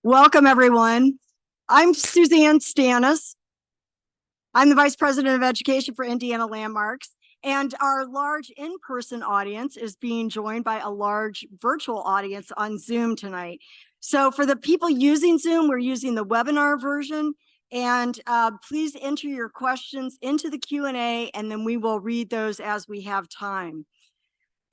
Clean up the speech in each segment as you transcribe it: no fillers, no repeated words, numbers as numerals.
Welcome, everyone. I'm Suzanne Stannis. I'm the Vice President of Education for Indiana Landmarks, and our large in-person audience is being joined by a large virtual audience on Zoom tonight. So for the people using Zoom, we're using the webinar version, and please enter your questions into the Q&A, and then we will read those as we have time.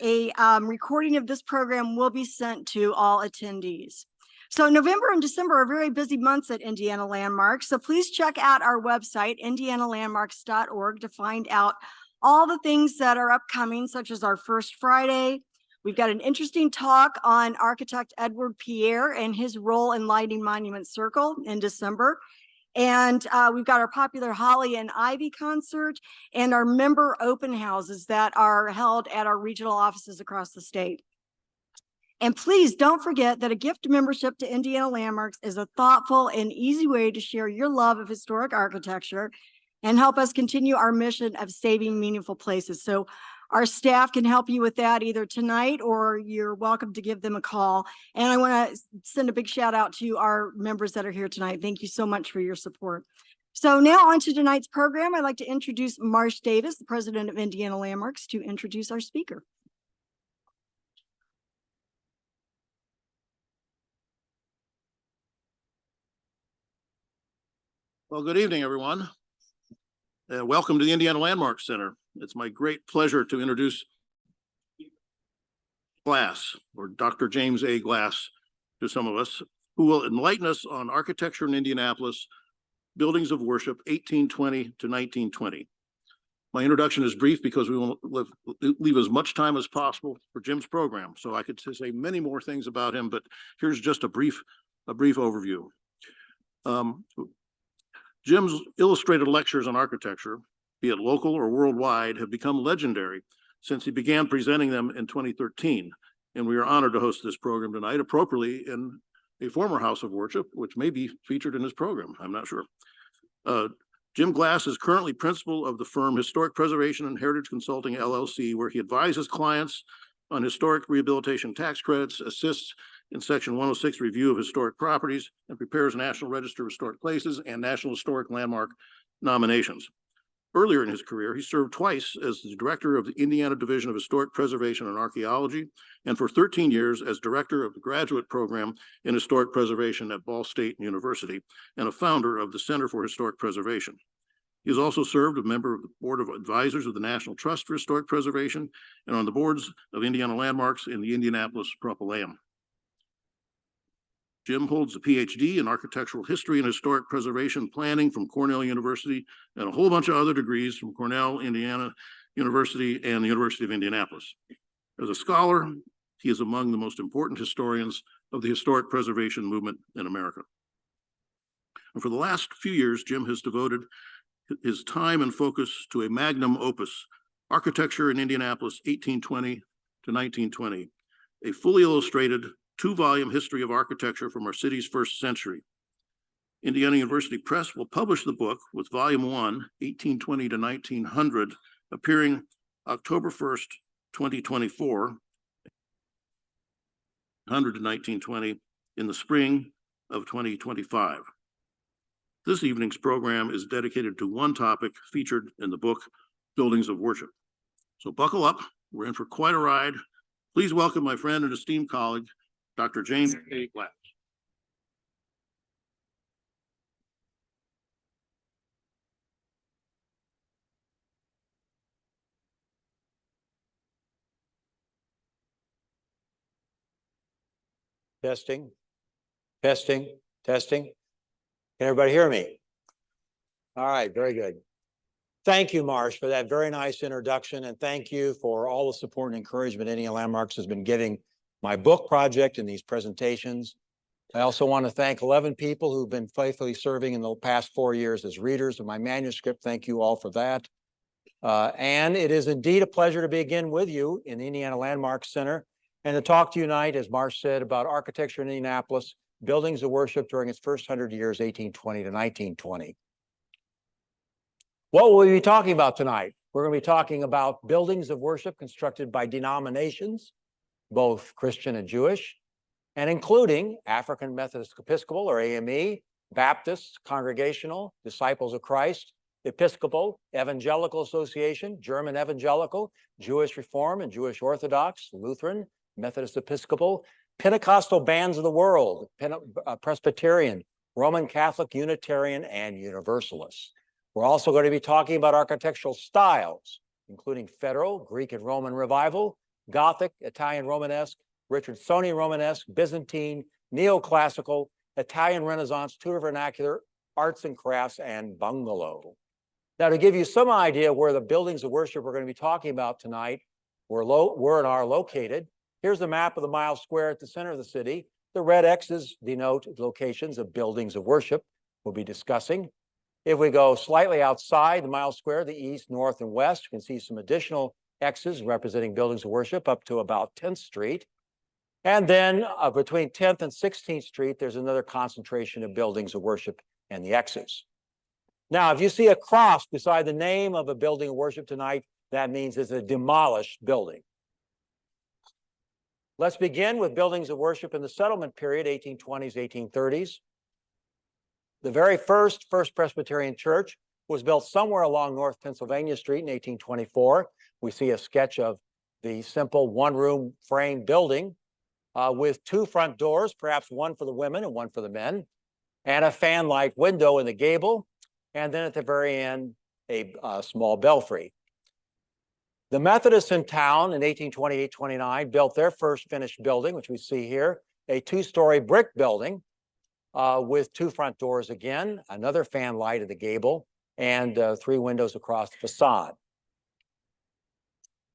A recording of this program will be sent to all attendees. So November and December are very busy months at Indiana Landmarks. So please check out our website, indianalandmarks.org, to find out all the things that are upcoming, such as our First Friday. We've got an interesting talk on architect Edward Pierre and his role in lighting Monument Circle in December. And we've got our popular Holly and Ivy concert and our member open houses that are held at our regional offices across the state. And please don't forget that a gift membership to Indiana Landmarks is a thoughtful and easy way to share your love of historic architecture and help us continue our mission of saving meaningful places. So our staff can help you with that either tonight, or you're welcome to give them a call. And I want to send a big shout out to our members that are here tonight. Thank you so much for your support. So now on to tonight's program. I'd like to introduce Marsh Davis, the president of Indiana Landmarks, to introduce our speaker. Well, good evening, everyone. Welcome to the Indiana Landmarks Center. It's my great pleasure to introduce Glass, or Dr. James A. Glass, to some of us, who will enlighten us on architecture in Indianapolis, buildings of worship, 1820 to 1920. My introduction is brief because we will leave as much time as possible for Jim's program. So I could say many more things about him, but here's just a brief overview. Jim's illustrated lectures on architecture, be it local or worldwide, have become legendary since he began presenting them in 2013. And we are honored to host this program tonight, appropriately in a former house of worship, which may be featured in his program. I'm not sure. Jim Glass is currently principal of the firm Historic Preservation and Heritage Consulting, LLC, where he advises clients on historic rehabilitation tax credits, assists in Section 106 review of historic properties, and prepares National Register of Historic Places and National Historic Landmark nominations. Earlier in his career, he served twice as the director of the Indiana Division of Historic Preservation and Archaeology, and for 13 years as director of the graduate program in historic preservation at Ball State University, and a founder of the Center for Historic Preservation. He has also served as a member of the Board of Advisors of the National Trust for Historic Preservation and on the boards of Indiana Landmarks in the Indianapolis Propylaeum. Jim holds a Ph.D. in architectural history and historic preservation planning from Cornell University and a whole bunch of other degrees from Cornell, Indiana University, and the University of Indianapolis. As a scholar, he is among the most important historians of the historic preservation movement in America. And for the last few years, Jim has devoted his time and focus to a magnum opus, Architecture in Indianapolis, 1820 to 1920, a fully illustrated 2-volume history of architecture from our city's first century. Indiana University Press will publish the book with Volume 1, 1820 to 1900, appearing October 1st, 2024, 100 to 1920, in the spring of 2025. This evening's program is dedicated to one topic featured in the book, Buildings of Worship. So buckle up, we're in for quite a ride. Please welcome my friend and esteemed colleague, Dr. James A. Glass. Testing. Can everybody hear me? All right, very good. Thank you, Marsh, for that very nice introduction, and thank you for all the support and encouragement Indiana Landmarks has been giving my book project and these presentations. I also want to thank 11 people who've been faithfully serving in the past 4 years as readers of my manuscript. Thank you all for that. And it is indeed a pleasure to be again with you in the Indiana Landmarks Center and to talk to you tonight, as Marsh said, about architecture in Indianapolis, buildings of worship during its first 100 years, 1820 to 1920. What will we be talking about tonight? We're going to be talking about buildings of worship constructed by denominations, both Christian and Jewish, and including African Methodist Episcopal or AME, Baptist, Congregational, Disciples of Christ, Episcopal, Evangelical Association, German Evangelical, Jewish Reform and Jewish Orthodox, Lutheran, Methodist Episcopal, Pentecostal Bands of the World, Presbyterian, Roman Catholic, Unitarian, and Universalists. We're also going to be talking about architectural styles, including Federal, Greek and Roman Revival, Gothic, Italian Romanesque, Richardsonian Romanesque, Byzantine, Neoclassical, Italian Renaissance, Tudor Vernacular, Arts and Crafts, and Bungalow. Now, to give you some idea where the buildings of worship we're going to be talking about tonight were and are located, here's the map of the mile square at the center of the city. The red X's denote locations of buildings of worship we'll be discussing. If we go slightly outside the mile square, the east, north, and west, you can see some additional X's representing buildings of worship up to about 10th Street. And then between 10th and 16th Street, there's another concentration of buildings of worship and the X's. Now, if you see a cross beside the name of a building of worship tonight, that means it's a demolished building. Let's begin with buildings of worship in the settlement period, 1820s, 1830s. The very first Presbyterian Church was built somewhere along North Pennsylvania Street in 1824. We see a sketch of the simple one-room frame building with two front doors, perhaps one for the women and one for the men, and a fan-light window in the gable, and then at the very end, a small belfry. The Methodists in town in 1828-29 built their first finished building, which we see here, a two-story brick building with two front doors again, another fan light at the gable, and three windows across the facade.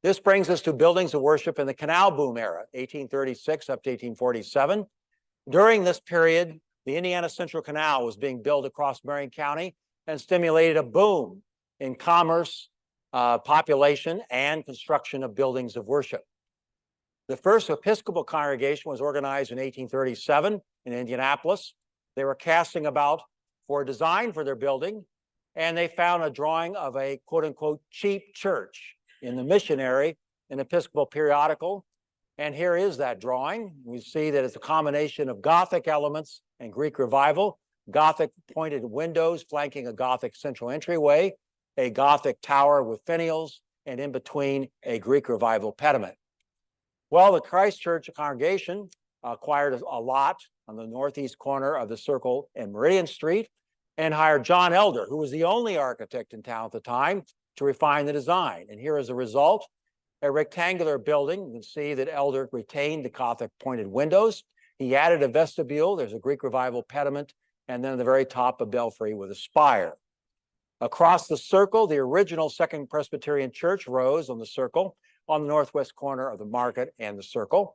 This brings us to buildings of worship in the canal boom era, 1836 up to 1847. During this period, the Indiana Central Canal was being built across Marion County and stimulated a boom in commerce, population, and construction of buildings of worship. The first Episcopal congregation was organized in 1837 in Indianapolis. They were casting about for a design for their building, and they found a drawing of a quote-unquote cheap church in the Missionary, an Episcopal periodical. And here is that drawing. We see that it's a combination of Gothic elements and Greek Revival, Gothic pointed windows flanking a Gothic central entryway, a Gothic tower with finials, and in between a Greek Revival pediment. Well, the Christ Church congregation acquired a lot on the northeast corner of the Circle and Meridian Street and hired John Elder, who was the only architect in town at the time, to refine the design. And here is the result, a rectangular building. You can see that Elder retained the Gothic pointed windows. He added a vestibule. There's a Greek Revival pediment, and then at the very top, a belfry with a spire. Across the Circle, the original Second Presbyterian Church rose on the Circle on the northwest corner of the Market and the Circle.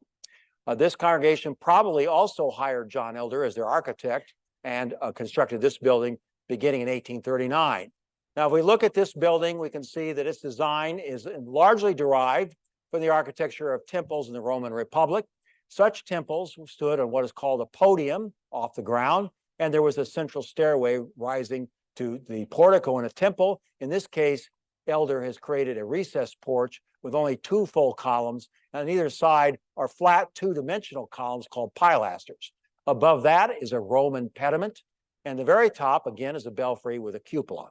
This congregation probably also hired John Elder as their architect and constructed this building beginning in 1839. Now, if we look at this building, we can see that its design is largely derived from the architecture of temples in the Roman Republic. Such temples stood on what is called a podium off the ground, and there was a central stairway rising to the portico in a temple. In this case, Elder has created a recessed porch with only two full columns, and on either side are flat two-dimensional columns called pilasters. Above that is a Roman pediment, and the very top, again, is a belfry with a cupola.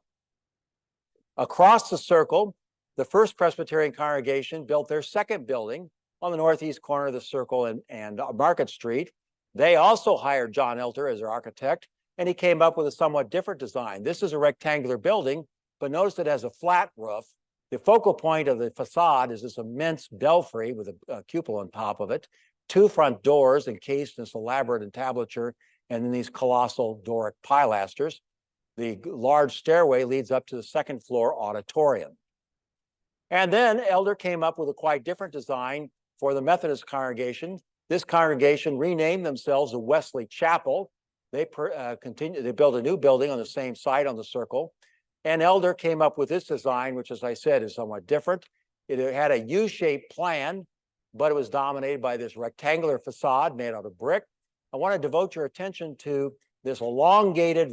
Across the Circle, the First Presbyterian congregation built their second building on the northeast corner of the Circle and Market Street. They also hired John Elder as their architect, and he came up with a somewhat different design. This is a rectangular building, but notice it has a flat roof. The focal point of the facade is this immense belfry with a cupola on top of it, two front doors encased in this elaborate entablature, and then these colossal Doric pilasters. The large stairway leads up to the second floor auditorium. And then Elder came up with a quite different design for the Methodist congregation. This congregation renamed themselves the Wesley Chapel. They built a new building on the same site on the Circle. And Elder came up with this design, which, as I said, is somewhat different. It had a U-shaped plan, but it was dominated by this rectangular facade made out of brick. I want to devote your attention to this elongated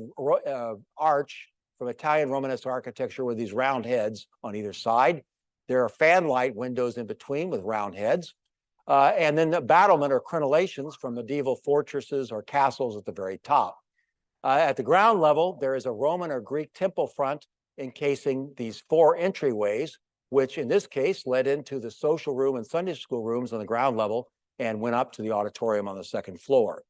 arch from Italian Romanesque architecture with these round heads on either side. There are fan light windows in between with round heads. And then the battlement or crenellations from medieval fortresses or castles at the very top. At the ground level, there is a Roman or Greek temple front encasing these 4 entryways, which in this case led into the social room and Sunday school rooms on the ground level and went up to the auditorium on the 2nd floor.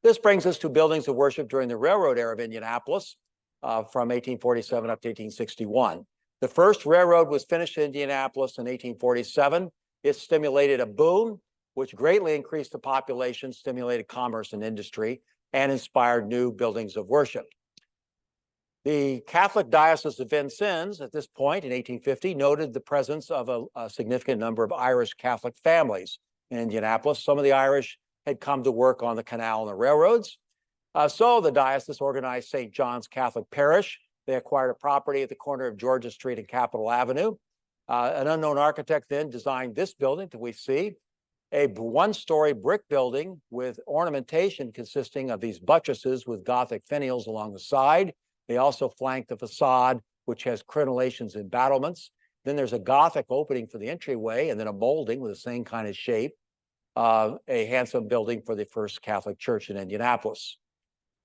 This brings us to buildings of worship during the railroad era of Indianapolis from 1847 up to 1861. The first railroad was finished in Indianapolis in 1847. It stimulated a boom, which greatly increased the population, stimulated commerce and industry, and inspired new buildings of worship. The Catholic Diocese of Vincennes at this point in 1850 noted the presence of a significant number of Irish Catholic families in Indianapolis. Some of the Irish had come to work on the canal and the railroads. So the diocese organized St. John's Catholic Parish. They acquired a property at the corner of Georgia Street and Capitol Avenue. An unknown architect then designed this building that we see, a 1-story brick building with ornamentation consisting of these buttresses with Gothic finials along the side. They also flank the facade, which has crenellations and battlements. Then there's a Gothic opening for the entryway, and then a molding with the same kind of shape, a handsome building for the first Catholic church in Indianapolis.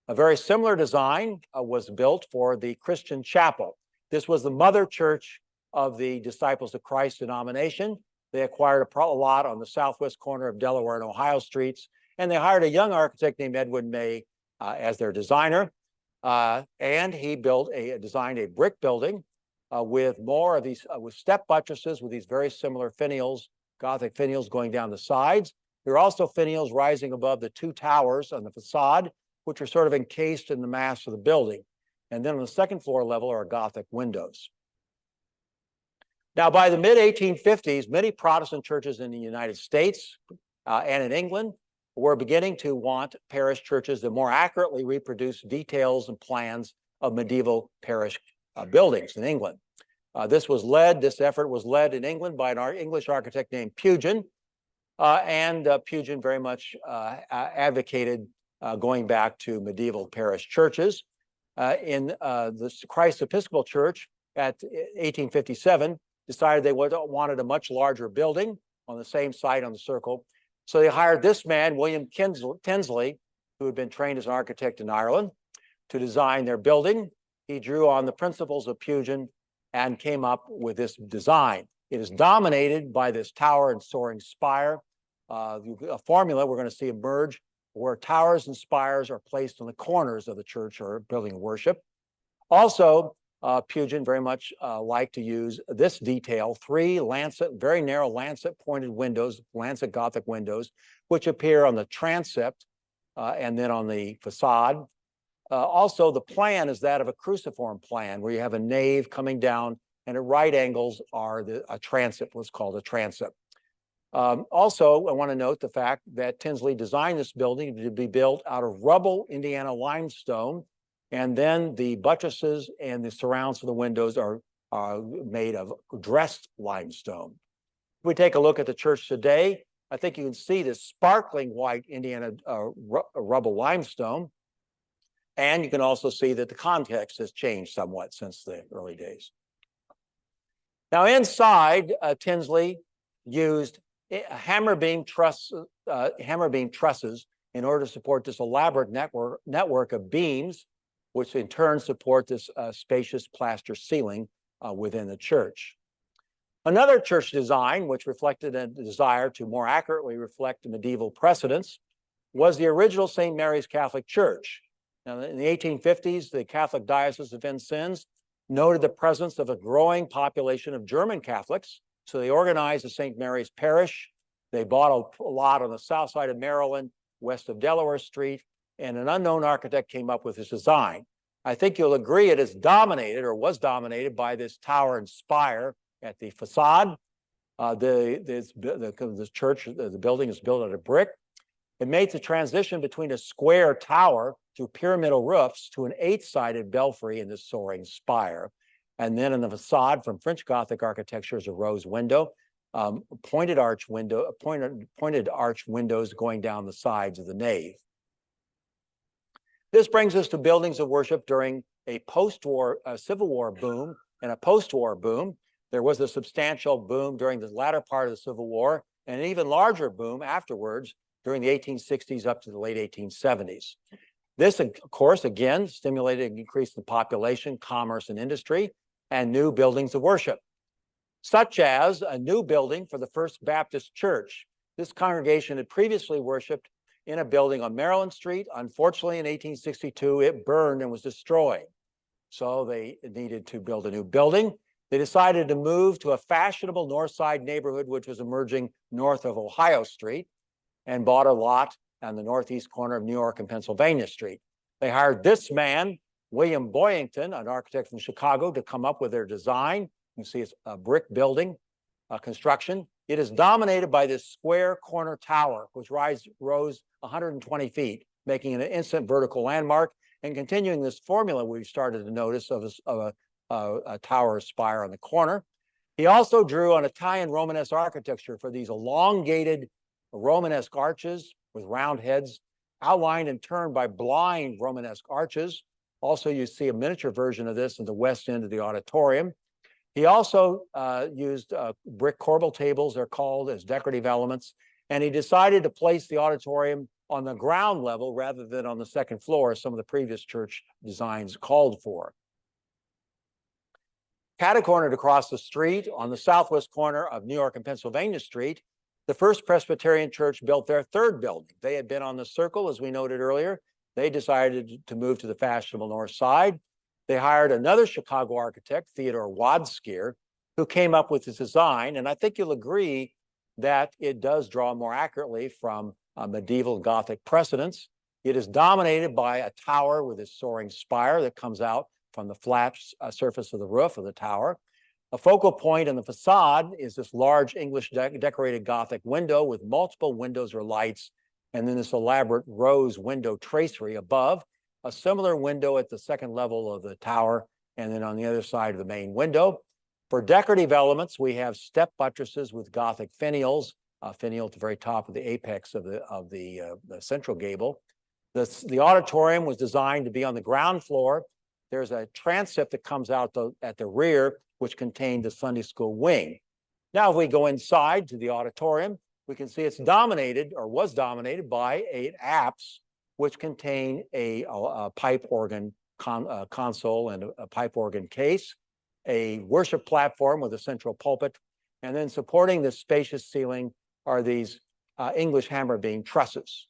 A very similar design was built for the Christian Chapel. This was the mother church of the Disciples of Christ denomination. They acquired a lot on the southwest corner of Delaware and Ohio streets, and they hired a young architect named Edwin May as their designer. And he designed a brick building with more of these with step buttresses with these very similar finials, Gothic finials going down the sides. There are also finials rising above the 2 towers on the facade, which are sort of encased in the mass of the building. And then on the 2nd floor level are Gothic windows. Now, by the mid-1850s, many Protestant churches in the United States and in England were beginning to want parish churches that more accurately reproduce details and plans of medieval parish buildings in England. This effort was led in England by an English architect named Pugin, and Pugin very much advocated going back to medieval parish churches. In the Christ Episcopal Church at 1857, decided they wanted a much larger building on the same site on the circle. So they hired this man, William Tinsley, who had been trained as an architect in Ireland, to design their building. He drew on the principles of Pugin and came up with this design. It is dominated by this tower and soaring spire, a formula we're going to see emerge where towers and spires are placed on the corners of the church or building of worship. Also, Pugin very much liked to use this detail, 3 lancet, very narrow lancet pointed windows, lancet Gothic windows, which appear on the transept and then on the facade. Also, the plan is that of a cruciform plan, where you have a nave coming down, and at right angles are a transept, what's called a transept. Also, I want to note the fact that Tinsley designed this building to be built out of rubble Indiana limestone, and then the buttresses and the surrounds for the windows are made of dressed limestone. If we take a look at the church today, I think you can see this sparkling white Indiana rubble limestone. And you can also see that the context has changed somewhat since the early days. Now inside, Tinsley used hammer beam trusses in order to support this elaborate network of beams, which in turn support this spacious plaster ceiling within the church. Another church design, which reflected a desire to more accurately reflect the medieval precedents, was the original St. Mary's Catholic Church. Now, in the 1850s, the Catholic Diocese of Vincennes noted the presence of a growing population of German Catholics, so they organized the St. Mary's Parish. They bought a lot on the south side of Maryland, west of Delaware Street, and an unknown architect came up with this design. I think you'll agree it is dominated, or was dominated, by this tower and spire at the facade. The church, the building is built out of brick. It made the transition between a square tower through pyramidal roofs to an 8-sided belfry in the soaring spire. And then in the facade from French Gothic architecture is a rose window, pointed arch windows going down the sides of the nave. This brings us to buildings of worship during a post-war Civil War boom and a post-war boom. There was a substantial boom during the latter part of the Civil War and an even larger boom afterwards during the 1860s up to the late 1870s. This, of course, again, stimulated an increase in population, commerce, and industry, and new buildings of worship, such as a new building for the First Baptist Church. This congregation had previously worshiped in a building on Maryland Street. Unfortunately, in 1862, it burned and was destroyed. So they needed to build a new building. They decided to move to a fashionable North Side neighborhood, which was emerging north of Ohio Street, and bought a lot on the northeast corner of New York and Pennsylvania Street. They hired this man, William Boyington, an architect from Chicago, to come up with their design. You can see it's a brick building construction. It is dominated by this square corner tower, which rose 120 feet, making it an instant vertical landmark and continuing this formula we started to notice of a tower spire on the corner. He also drew on Italian Romanesque architecture for these elongated Romanesque arches with round heads, outlined and turned by blind Romanesque arches. Also, you see a miniature version of this in the west end of the auditorium. He also used brick corbel tables, they're called, as decorative elements, and he decided to place the auditorium on the ground level rather than on the second floor, as some of the previous church designs called for. Catacornered across the street on the southwest corner of New York and Pennsylvania Street, the First Presbyterian Church built their third building. They had been on the circle, as we noted earlier. They decided to move to the fashionable north side. They hired another Chicago architect, Theodore Wadskier, who came up with this design. And I think you'll agree that it does draw more accurately from medieval Gothic precedents. It is dominated by a tower with a soaring spire that comes out from the flat surface of the roof of the tower. A focal point in the facade is this large English decorated Gothic window with multiple windows or lights, and then this elaborate rose window tracery above, a similar window at the second level of the tower, and then on the other side of the main window. For decorative elements, we have step buttresses with Gothic finials, finial at the very top of the apex of the central gable. The auditorium was designed to be on the ground floor. There's a transept that comes out at the rear, which contained the Sunday school wing. Now, if we go inside to the auditorium, we can see it's dominated, or was dominated, by 8 apse, which contain a pipe organ console and a pipe organ case, a worship platform with a central pulpit, and then supporting this spacious ceiling are these English hammer beam trusses.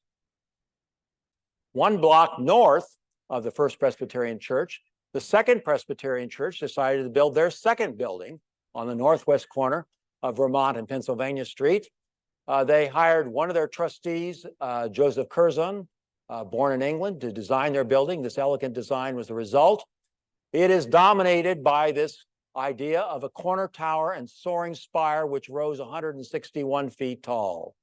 One block north of the First Presbyterian Church, the Second Presbyterian Church decided to build their second building on the northwest corner of Vermont and Pennsylvania Street. They hired one of their trustees, Joseph Curzon, born in England, to design their building. This elegant design was the result. It is dominated by this idea of a corner tower and soaring spire, which rose 161 feet tall.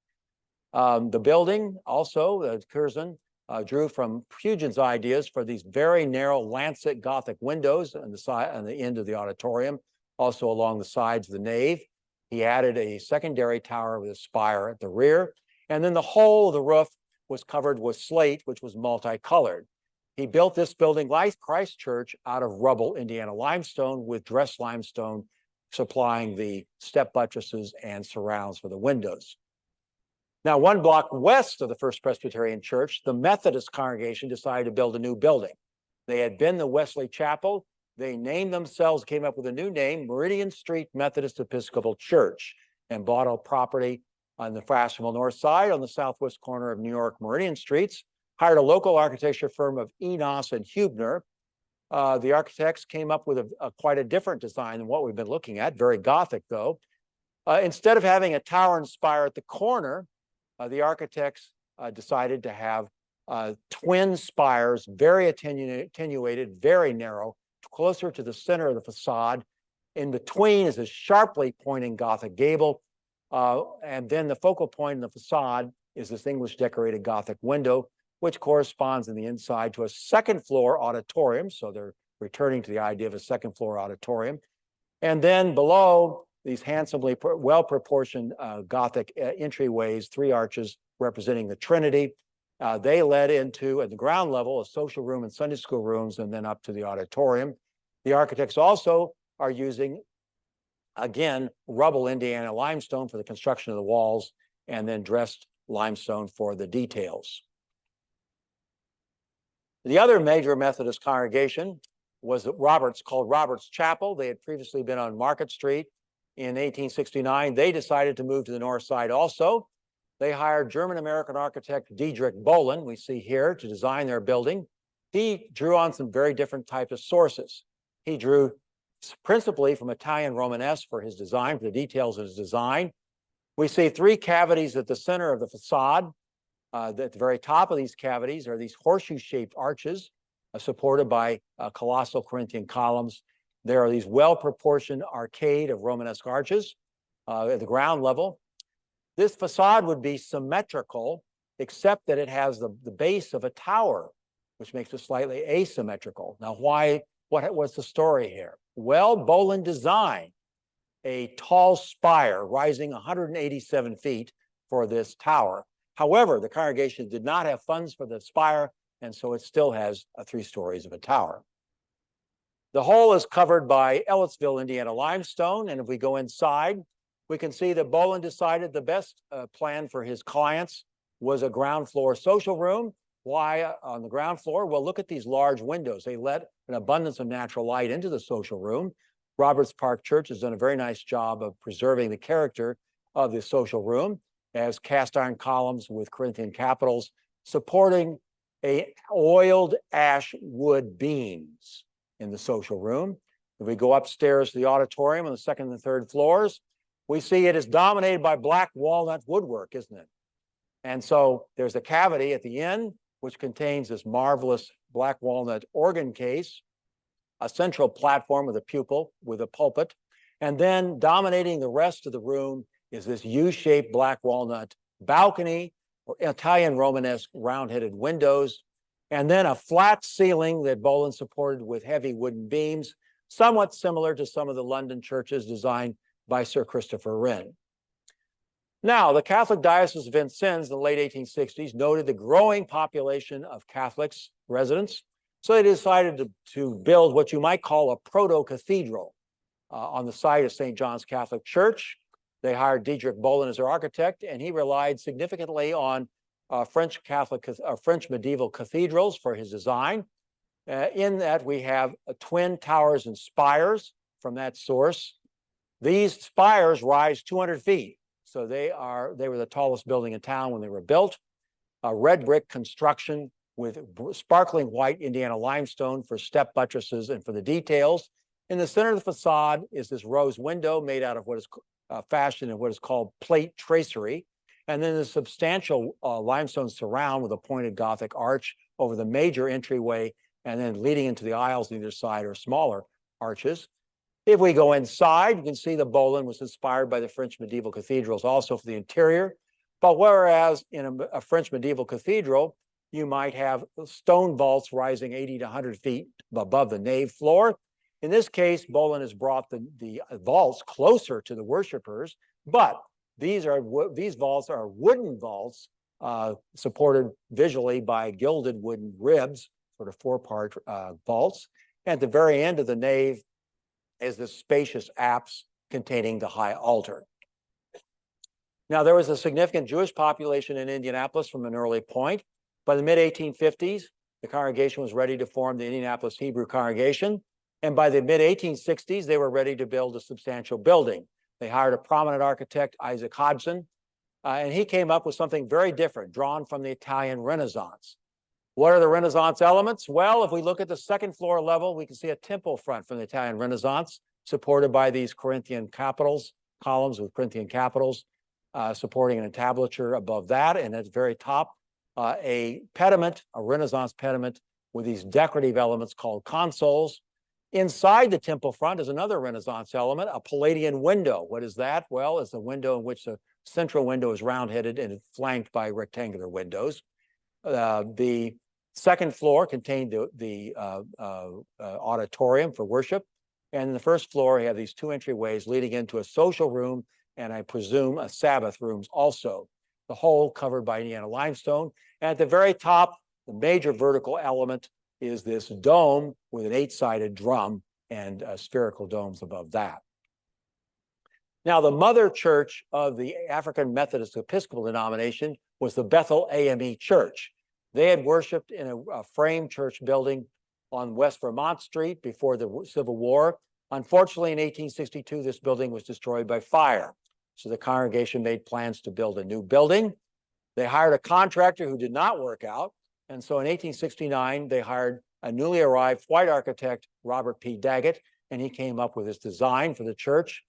The building also, Curzon, drew from Pugin's ideas for these very narrow lancet Gothic windows on the side, on the end of the auditorium, also along the sides of the nave. He added a secondary tower with a spire at the rear, and then the whole of the roof was covered with slate, which was multicolored. He built this building, like Christ Church, out of rubble Indiana limestone, with dressed limestone supplying the step buttresses and surrounds for the windows. Now, one block west of the First Presbyterian Church, the Methodist congregation decided to build a new building. They had been the Wesley Chapel. They named themselves, came up with a new name, Meridian Street Methodist Episcopal Church, and bought a property on the fashionable north side on the southwest corner of New York Meridian Streets, hired a local architecture firm of Enos and Hubner. The architects came up with quite a different design than what we've been looking at, very Gothic though. Instead of having a tower and spire at the corner, the architects decided to have twin spires, very attenuated, very narrow, closer to the center of the facade. In between is a sharply pointing Gothic gable, and then the focal point in the facade is this English decorated Gothic window, which corresponds in the inside to a second floor auditorium. So they're returning to the idea of a second floor auditorium. And then below, these handsomely well-proportioned Gothic entryways, 3 arches representing the Trinity. They led into, at the ground level, a social room and Sunday school rooms, and then up to the auditorium. The architects also are using, again, rubble Indiana limestone for the construction of the walls and then dressed limestone for the details. The other major Methodist congregation was called Robert's Chapel. They had previously been on Market Street. In 1869, they decided to move to the north side also. They hired German-American architect Diedrich Bohlen, we see here, to design their building. He drew on some very different types of sources. He drew principally from Italian Romanesque for his design, for the details of his design. We see three cavities at the center of the facade. At the very top of these cavities are these horseshoe-shaped arches supported by colossal Corinthian columns. There are these well-proportioned arcade of Romanesque arches at the ground level. This facade would be symmetrical, except that it has the base of a tower, which makes it slightly asymmetrical. Now, what's the story here? Well, Bohlen designed a tall spire rising 187 feet for this tower. However, the congregation did not have funds for the spire, and so it still has 3 stories of a tower. The whole is covered by Ellettsville, Indiana limestone, and if we go inside, we can see that Bohlen decided the best plan for his clients was a ground floor social room. Why on the ground floor? Well, look at these large windows. They let an abundance of natural light into the social room. Roberts Park Church has done a very nice job of preserving the character of the social room as cast iron columns with Corinthian capitals supporting oiled ash wood beams in the social room. If we go upstairs to the auditorium on the 2nd and 3rd floors, we see it is dominated by black walnut woodwork, isn't it? And so there's a cavity at the end, which contains this marvelous black walnut organ case, a central platform with a pulpit, and then dominating the rest of the room is this U-shaped black walnut balcony or Italian Romanesque round-headed windows, and then a flat ceiling that Bohlen supported with heavy wooden beams, somewhat similar to some of the London churches designed by Sir Christopher Wren. Now, the Catholic Diocese of Vincennes in the late 1860s noted the growing population of Catholics residents, so they decided to build what you might call a proto-cathedral on the site of St. John's Catholic Church. They hired Diedrich Bohlen as their architect, and he relied significantly on French medieval cathedrals for his design. In that, we have twin towers and spires from that source. These spires rise 200 feet, so they were the tallest building in town when they were built. A red brick construction with sparkling white Indiana limestone for step buttresses and for the details. In the center of the facade is this rose window made out of what is fashioned in what is called plate tracery. And then the substantial limestone surround with a pointed Gothic arch over the major entryway, and then leading into the aisles on either side are smaller arches. If we go inside, you can see the Bohlen was inspired by the French medieval cathedrals also for the interior. But whereas in a French medieval cathedral, you might have stone vaults rising 80 to 100 feet above the nave floor. In this case, Bohlen has brought the vaults closer to the worshipers, but these vaults are wooden vaults supported visually by gilded wooden ribs, sort of 4-part vaults. At the very end of the nave is this spacious apse containing the high altar. Now, there was a significant Jewish population in Indianapolis from an early point. By the mid-1850s, the congregation was ready to form the Indianapolis Hebrew congregation. And by the mid-1860s, they were ready to build a substantial building. They hired a prominent architect, Isaac Hodgson, and he came up with something very different, drawn from the Italian Renaissance. What are the Renaissance elements? Well, if we look at the 2nd floor level, we can see a temple front from the Italian Renaissance, supported by these Corinthian capitals, columns with Corinthian capitals, supporting an entablature above that. And at the very top, a pediment, a Renaissance pediment with these decorative elements called consoles. Inside the temple front is another Renaissance element, a Palladian window. What is that? Well, it's a window in which the central window is round-headed and flanked by rectangular windows. The 2nd floor contained the auditorium for worship. And in the 1st floor, you have these 2 entryways leading into a social room and I presume a Sabbath rooms also. The whole covered by Indiana limestone. And at the very top, the major vertical element is this dome with an 8-sided drum and spherical domes above that. Now, the mother church of the African Methodist Episcopal denomination was the Bethel AME Church. They had worshiped in a frame church building on West Vermont Street before the Civil War. Unfortunately, in 1862, this building was destroyed by fire. So the congregation made plans to build a new building. They hired a contractor who did not work out. And so in 1869, they hired a newly arrived white architect, Robert P. Daggett, and he came up with this design for the church.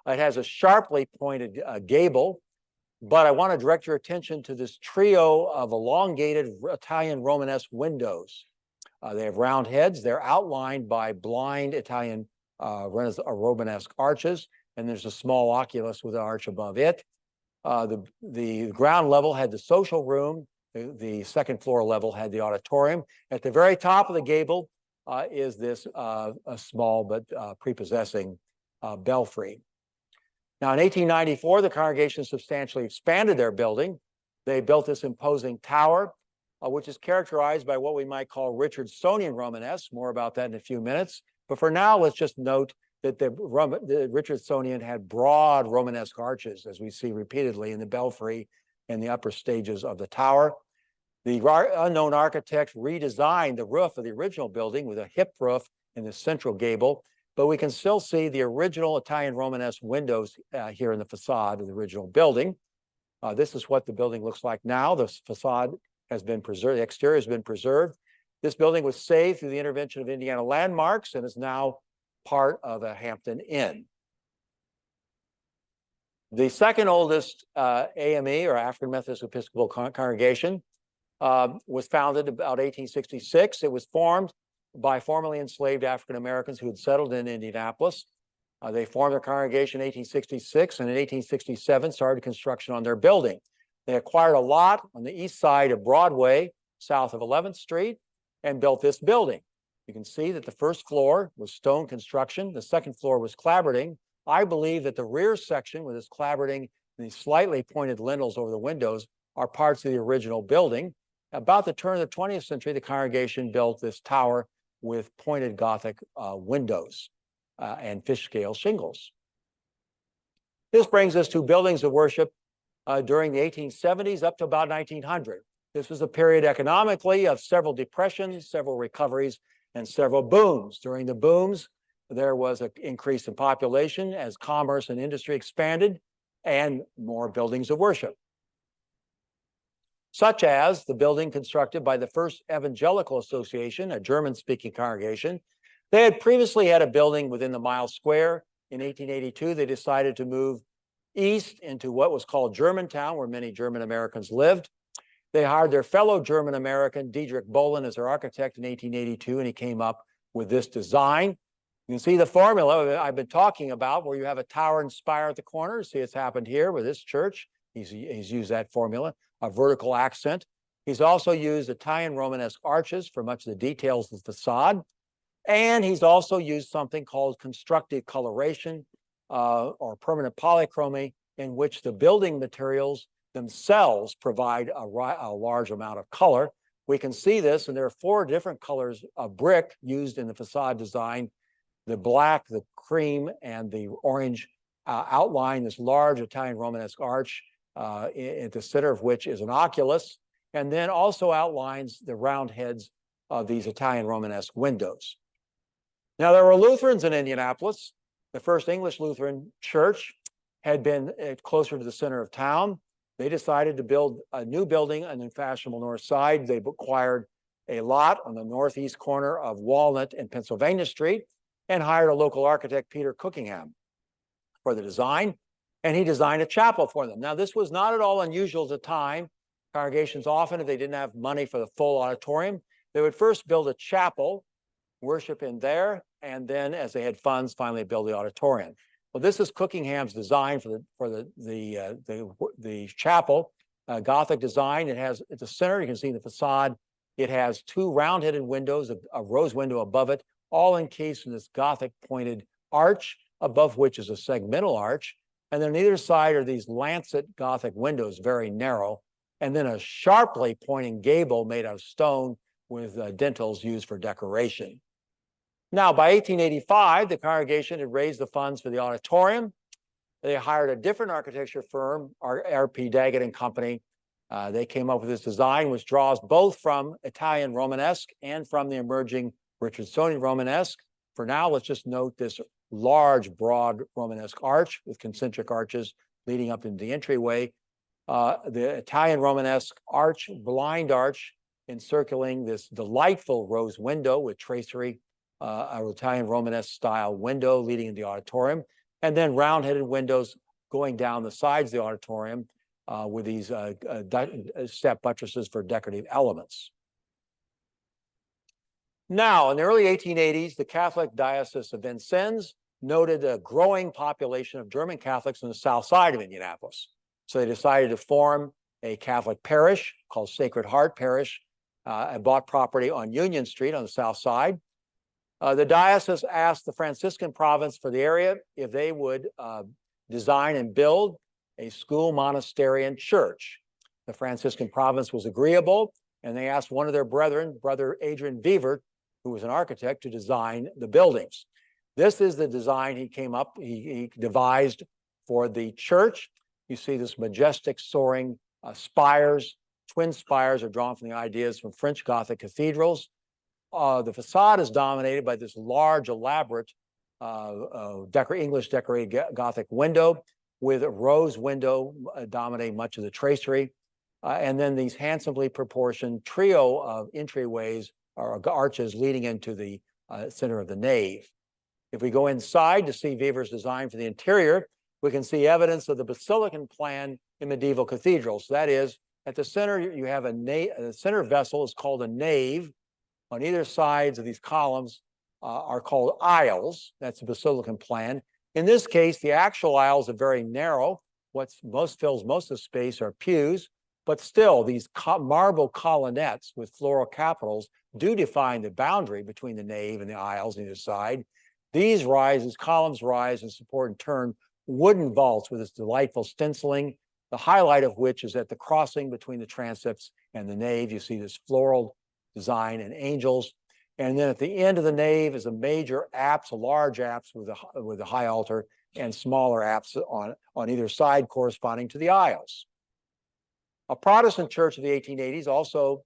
It has a sharply pointed gable, but I want to direct your attention to this trio of elongated Italian Romanesque windows. They have round heads. They're outlined by blind Italian Romanesque arches, and there's a small oculus with an arch above it. The ground level had the social room. The second floor level had the auditorium. At the very top of the gable is this a small but prepossessing belfry. Now, in 1894, the congregation substantially expanded their building. They built this imposing tower, which is characterized by what we might call Richardsonian Romanesque. More about that in a few minutes. But for now, let's just note that the Richardsonian had broad Romanesque arches, as we see repeatedly in the belfry and the upper stages of the tower. The unknown architect redesigned the roof of the original building with a hip roof in the central gable, but we can still see the original Italian Romanesque windows here in the facade of the original building. This is what the building looks like now. The facade has been preserved, the exterior has been preserved. This building was saved through the intervention of Indiana Landmarks and is now part of a Hampton Inn. The second oldest AME, or African Methodist Episcopal congregation, was founded about 1866. It was formed by formerly enslaved African Americans who had settled in Indianapolis. They formed their congregation in 1866, and in 1867 started construction on their building. They acquired a lot on the east side of Broadway, south of 11th Street, and built this building. You can see that the first floor was stone construction. The second floor was clapboarding. I believe that the rear section with this clapboarding and these slightly pointed lintels over the windows are parts of the original building. About the turn of the 20th century, the congregation built this tower with pointed Gothic windows and fish scale shingles. This brings us to buildings of worship during the 1870s up to about 1900. This was a period economically of several depressions, several recoveries, and several booms. During the booms, there was an increase in population as commerce and industry expanded, and more buildings of worship, such as the building constructed by the First Evangelical Association, a German-speaking congregation. They had previously had a building within the Mile Square. In 1882, they decided to move east into what was called Germantown, where many German Americans lived. They hired their fellow German American, Diedrich Bohlen, as their architect in 1882, and he came up with this design. You can see the formula I've been talking about, where you have a tower and spire at the corner. See, it's happened here with this church. He's used that formula, a vertical accent. He's also used Italian Romanesque arches for much of the details of the facade. And he's also used something called constructive coloration or permanent polychromy, in which the building materials themselves provide a large amount of color. We can see this, and there are 4 different colors of brick used in the facade design. The black, the cream, and the orange outline this large Italian Romanesque arch at the center of which is an oculus, and then also outlines the round heads of these Italian Romanesque windows. Now, there were Lutherans in Indianapolis. The first English Lutheran church had been closer to the center of town. They decided to build a new building on the fashionable north side. They acquired a lot on the northeast corner of Walnut and Pennsylvania Street and hired a local architect, Peter Cookingham, for the design. And he designed a chapel for them. Now, this was not at all unusual at the time. Congregations often, if they didn't have money for the full auditorium, they would first build a chapel, worship in there, and then as they had funds, finally build the auditorium. Well, this is Cookingham's design for the chapel, Gothic design. It has at the center, you can see the facade. It has 2 round-headed windows, a rose window above it, all encased in this Gothic pointed arch, above which is a segmental arch. And then on either side are these lancet Gothic windows, very narrow, and then a sharply pointing gable made out of stone with dentils used for decoration. Now, by 1885, the congregation had raised the funds for the auditorium. They hired a different architecture firm, R.P. Daggett and Company. They came up with this design, which draws both from Italian Romanesque and from the emerging Richardsonian Romanesque. For now, let's just note this large, broad Romanesque arch with concentric arches leading up into the entryway. The Italian Romanesque arch, blind arch, encircling this delightful rose window with tracery, an Italian Romanesque style window leading into the auditorium, and then round-headed windows going down the sides of the auditorium with these step buttresses for decorative elements. Now, in the early 1880s, the Catholic Diocese of Vincennes noted a growing population of German Catholics on the south side of Indianapolis. So they decided to form a Catholic parish called Sacred Heart Parish and bought property on Union Street on the south side. The diocese asked the Franciscan province for the area if they would design and build a school monasterian church. The Franciscan province was agreeable, and they asked one of their brethren, Brother Adrian Beaver, who was an architect, to design the buildings. This is the design he devised for the church. You see this majestic soaring spires. Twin spires are drawn from the ideas from French Gothic cathedrals. The facade is dominated by this large, elaborate English decorated Gothic window with a rose window dominating much of the tracery. And then these handsomely proportioned trio of entryways or arches leading into the center of the nave. If we go inside to see Weber's design for the interior, we can see evidence of the basilican plan in medieval cathedrals. That is, at the center, you have the center vessel is called a nave. On either sides of these columns are called aisles. That's the basilican plan. In this case, the actual aisles are very narrow. What fills most of the space are pews, but still these marble colonnettes with floral capitals do define the boundary between the nave and the aisles on either side. These columns rise and support in turn wooden vaults with this delightful stenciling, the highlight of which is at the crossing between the transepts and the nave. You see this floral design and angels. And then at the end of the nave is a major apse, a large apse with a high altar, and smaller apse on either side corresponding to the aisles. A Protestant church of the 1880s also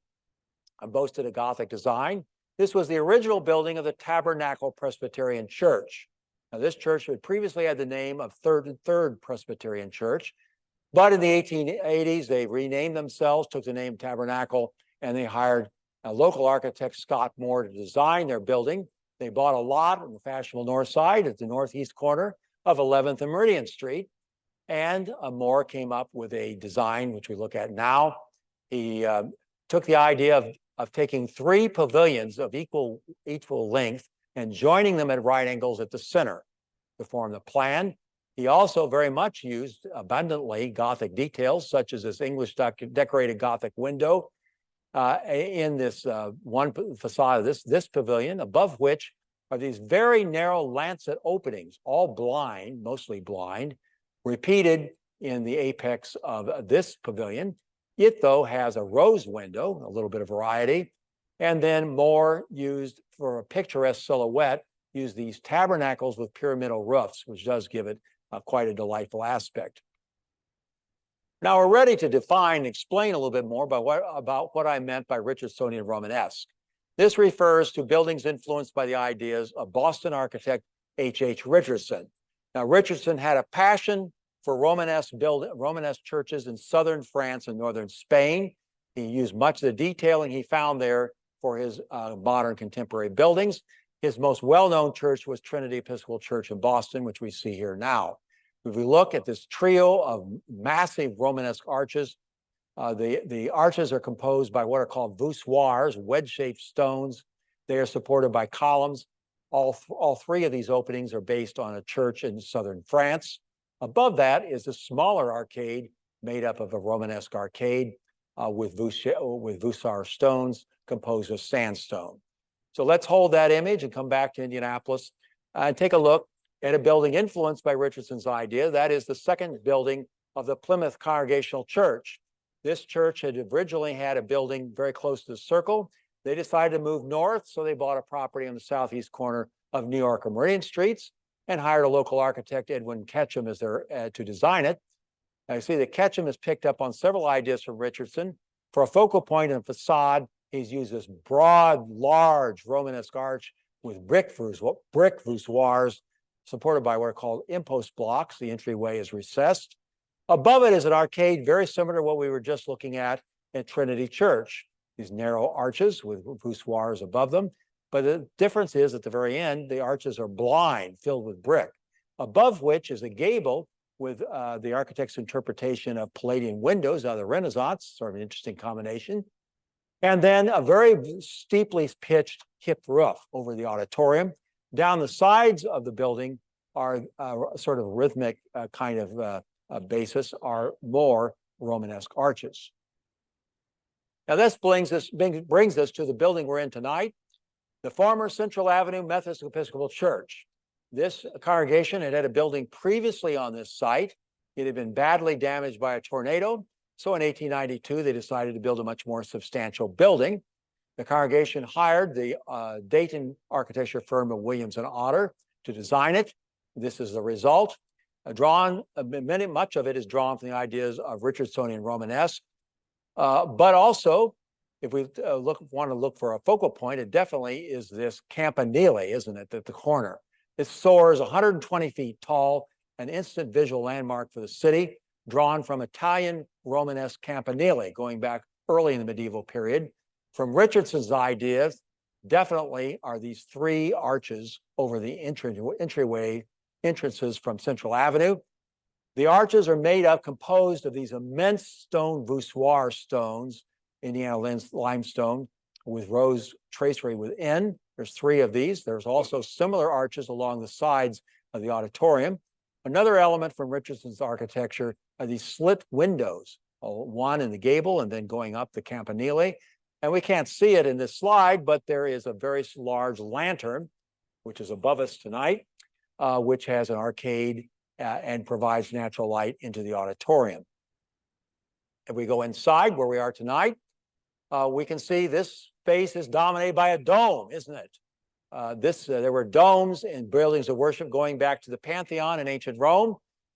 boasted a Gothic design. This was the original building of the Tabernacle Presbyterian Church. Now, this church had previously had the name of Third Presbyterian Church, but in the 1880s, they renamed themselves, took the name Tabernacle, and they hired a local architect, Scott Moore, to design their building. They bought a lot on the fashionable north side at the northeast corner of 11th and Meridian Street, and Moore came up with a design, which we look at now. He took the idea of taking 3 pavilions of equal length and joining them at right angles at the center to form the plan. He also very much used abundantly Gothic details, such as this English decorated Gothic window in this one facade of this pavilion, above which are these very narrow lancet openings, all blind, mostly blind, repeated in the apex of this pavilion. It, though, has a rose window, a little bit of variety, and then Moore used, for a picturesque silhouette, used these tabernacles with pyramidal roofs, which does give it quite a delightful aspect. Now we're ready to define and explain a little bit more about what I meant by Richardsonian Romanesque. This refers to buildings influenced by the ideas of Boston architect H.H. Richardson. Now, Richardson had a passion for Romanesque churches in southern France and northern Spain. He used much of the detailing he found there for his modern contemporary buildings. His most well-known church was Trinity Episcopal Church in Boston, which we see here now. If we look at this trio of massive Romanesque arches, the arches are composed by what are called voussoirs, wedge-shaped stones. They are supported by columns. All 3 of these openings are based on a church in southern France. Above that is a smaller arcade made up of a Romanesque arcade with voussoir stones composed of sandstone. So let's hold that image and come back to Indianapolis and take a look at a building influenced by Richardson's idea. That is the second building of the Plymouth Congregational Church. This church had originally had a building very close to the circle. They decided to move north, so they bought a property on the southeast corner of New York and Meridian Streets. and hired a local architect, Edwin Ketchum, as their to design it. Now you see that Ketchum has picked up on several ideas from Richardson. For a focal point and facade, he's used this broad, large Romanesque arch with brick voussoirs supported by what are called impost blocks. The entryway is recessed. Above it is an arcade very similar to what we were just looking at Trinity Church. These narrow arches with voussoirs above them. But the difference is at the very end, the arches are blind, filled with brick, above which is a gable with the architect's interpretation of Palladian windows out of the Renaissance, sort of an interesting combination. And then a very steeply pitched hip roof over the auditorium. Down the sides of the building are sort of rhythmic kind of basis are more Romanesque arches. Now this brings us to the building we're in tonight, the former Central Avenue Methodist Episcopal Church. This congregation had had a building previously on this site. It had been badly damaged by a tornado. So in 1892, they decided to build a much more substantial building. The congregation hired the Dayton architecture firm of Williams and Otter to design it. This is the result. Much of it is drawn from the ideas of Richardsonian Romanesque. But also, if we want to look for a focal point, it definitely is this campanile, isn't it, at the corner. It soars 120 feet tall, an instant visual landmark for the city, drawn from Italian Romanesque campanile, going back early in the medieval period. From Richardson's ideas, definitely are these three arches over the entryway entrances from Central Avenue. The arches are composed of these immense stone voussoir stones, Indiana limestone, with rose tracery within. There's three of these. There's also similar arches along the sides of the auditorium. Another element from Richardson's architecture are these slit windows, one in the gable and then going up the campanile. And we can't see it in this slide, but there is a very large lantern, which is above us tonight, which has an arcade and provides natural light into the auditorium. If we go inside where we are tonight, we can see this space is dominated by a dome, isn't it? There were domes in buildings of worship going back to the Pantheon in ancient Rome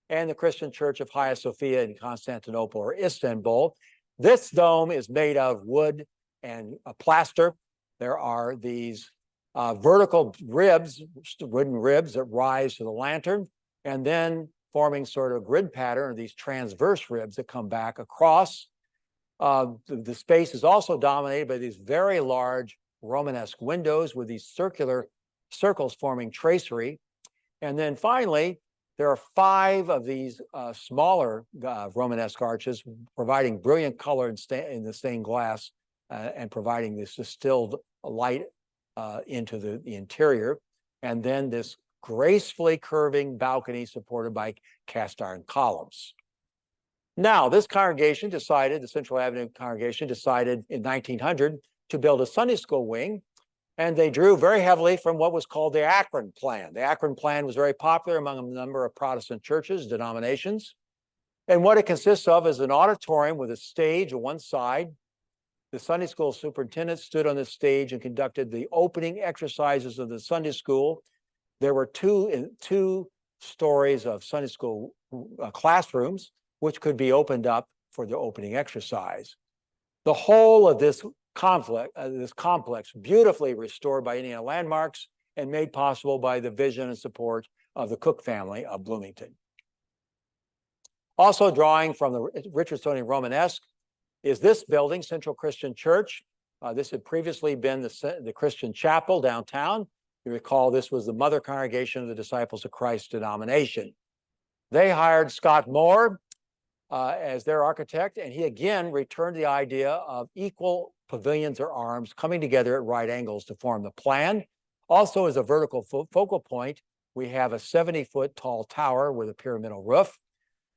and the Christian Church of Hagia Sophia in Constantinople or Istanbul. This dome is made of wood and plaster. There are these vertical ribs, wooden ribs that rise to the lantern, and then forming sort of grid pattern, or these transverse ribs that come back across. The space is also dominated by these very large Romanesque windows with these circular circles forming tracery. And then finally, there are 5 of these smaller Romanesque arches providing brilliant color in the stained glass and providing this distilled light into the interior. And then this gracefully curving balcony supported by cast iron columns. Now, this congregation decided, the Central Avenue congregation decided in 1900 to build a Sunday school wing, and they drew very heavily from what was called the Akron Plan. The Akron Plan was very popular among a number of Protestant churches, denominations. And what it consists of is an auditorium with a stage on one side. The Sunday school superintendent stood on the stage and conducted the opening exercises of the Sunday school. There were two stories of Sunday school classrooms, which could be opened up for the opening exercise. The whole of this complex, beautifully restored by Indiana Landmarks and made possible by the vision and support of the Cook family of Bloomington. Also drawing from the Richardsonian Romanesque is this building, Central Christian Church. This had previously been the Christian Chapel downtown. You recall this was the mother congregation of the Disciples of Christ denomination. They hired Scott Moore as their architect, and he again returned the idea of equal pavilions or arms coming together at right angles to form the plan. Also, as a vertical focal point, we have a 70-foot tall tower with a pyramidal roof.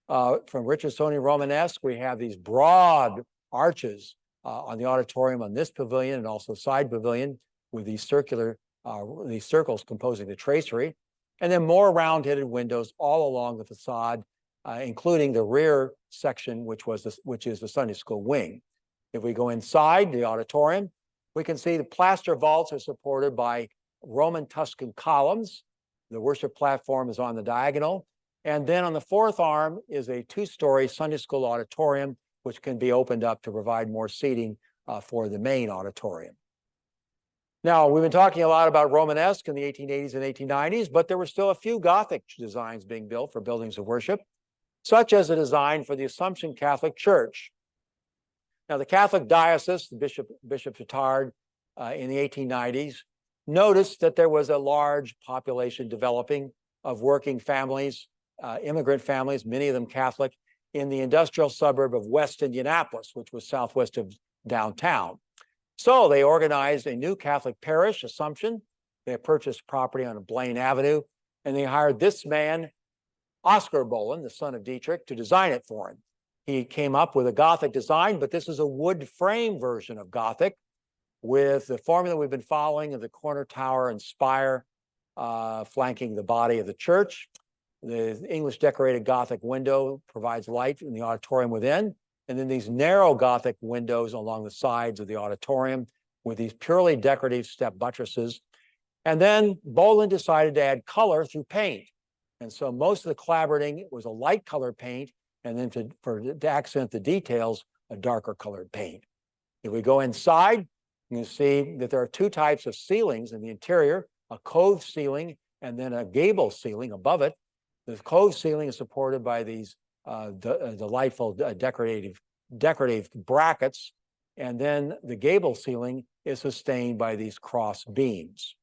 From Richardsonian Romanesque, we have these broad arches on the auditorium on this pavilion and also side pavilion with these these circles composing the tracery, and then more round-headed windows all along the facade, including the rear section, which is the Sunday school wing. If we go inside the auditorium, we can see the plaster vaults are supported by Roman Tuscan columns. The worship platform is on the diagonal. And then on the fourth arm is a two-story Sunday school auditorium, which can be opened up to provide more seating for the main auditorium. Now, we've been talking a lot about Romanesque in the 1880s and 1890s, but there were still a few Gothic designs being built for buildings of worship, such as a design for the Assumption Catholic Church. Now, the Catholic diocese, Bishop Chittard, in the 1890s, noticed that there was a large population developing of working families, immigrant families, many of them Catholic, in the industrial suburb of West Indianapolis, which was southwest of downtown. So they organized a new Catholic parish, Assumption. They purchased property on Blaine Avenue, and they hired this man, Oscar Bolin, the son of Dietrich, to design it for him. He came up with a Gothic design, but this is a wood frame version of Gothic with the formula we've been following of the corner tower and spire flanking the body of the church. The English decorated Gothic window provides light in the auditorium within, and then these narrow Gothic windows along the sides of the auditorium with these purely decorative step buttresses. And then Bolin decided to add color through paint. And so most of the clapboarding was a light colored paint, and then to accent the details, a darker colored paint. If we go inside, you can see that there are two types of ceilings in the interior, a cove ceiling and then a gable ceiling above it. The cove ceiling is supported by these delightful decorative brackets, and then the gable ceiling is sustained by these cross beams.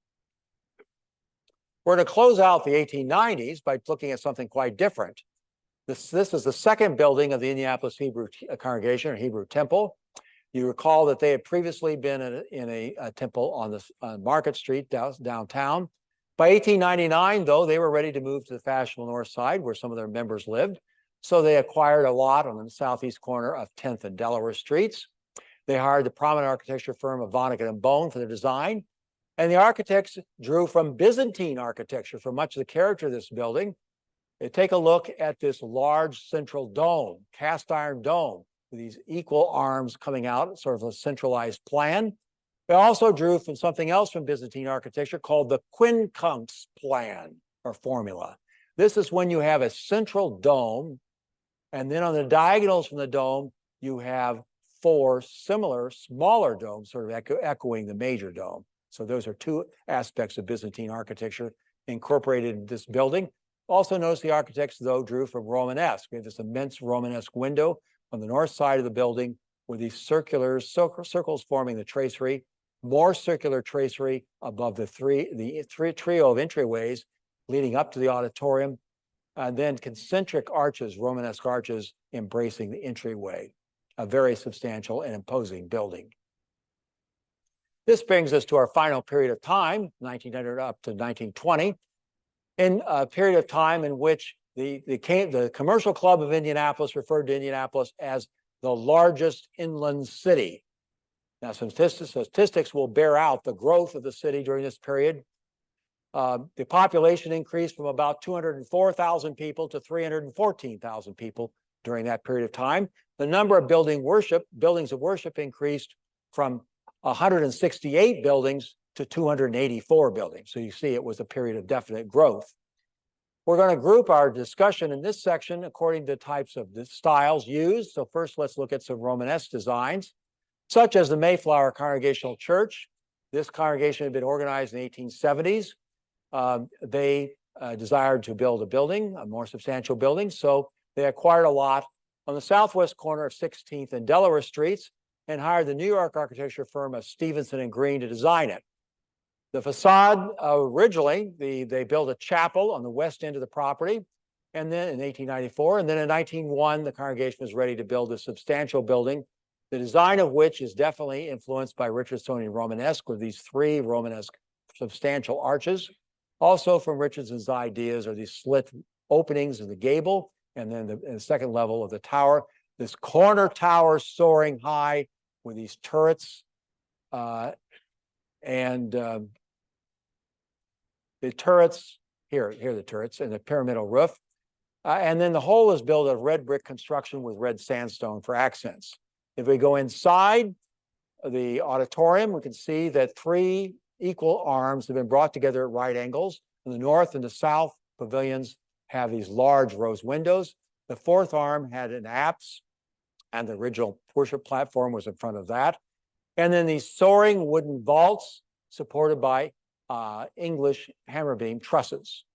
We're going to close out the 1890s by looking at something quite different. This is the second building of the Indianapolis Hebrew congregation or Hebrew temple. You recall that they had previously been in a temple on Market Street downtown. By 1899, though, they were ready to move to the fashionable north side where some of their members lived. So they acquired a lot on the southeast corner of 10th and Delaware Streets. They hired the prominent architecture firm of Vonnegut and Bone for their design. And the architects drew from Byzantine architecture for much of the character of this building. They take a look at this large central dome, cast iron dome, with these equal arms coming out, sort of a centralized plan. They also drew from something else from Byzantine architecture called the quincunx plan or formula. This is when you have a central dome, and then on the diagonals from the dome, you have four similar smaller domes, sort of echoing the major dome. So those are two aspects of Byzantine architecture incorporated in this building. Also notice the architects, though, drew from Romanesque. We have this immense Romanesque window on the north side of the building with these circles forming the tracery, more circular tracery above the trio of entryways leading up to the auditorium, and then concentric arches, Romanesque arches, embracing the entryway. A very substantial and imposing building. This brings us to our final period of time, 1900 up to 1920, in a period of time in which the Commercial Club of Indianapolis referred to Indianapolis as the largest inland city. Now, some statistics will bear out the growth of the city during this period. The population increased from about 204,000 people to 314,000 people during that period of time. The number of buildings of worship increased from 168 buildings to 284 buildings. So you see it was a period of definite growth. We're going to group our discussion in this section according to types of the styles used. So first, let's look at some Romanesque designs, such as the Mayflower Congregational Church. This congregation had been organized in the 1870s. They desired to build a building, a more substantial building, so they acquired a lot on the southwest corner of 16th and Delaware Streets and hired the New York architecture firm of Stevenson and Green to design it. The facade, originally, they built a chapel on the west end of the property, and then in 1894, and then in 1901, the congregation was ready to build a substantial building, the design of which is definitely influenced by Richardsonian Romanesque with these three Romanesque substantial arches. Also from Richardson's ideas are these slit openings in the gable, and then the second level of the tower, this corner tower soaring high with these turrets, the turrets, here are the turrets and the pyramidal roof. And then the whole is built of red brick construction with red sandstone for accents. If we go inside the auditorium, we can see that three equal arms have been brought together at right angles. In the north and the south pavilions have these large rose windows. The fourth arm had an apse, and the original worship platform was in front of that. And then these soaring wooden vaults supported by English hammer beam trusses.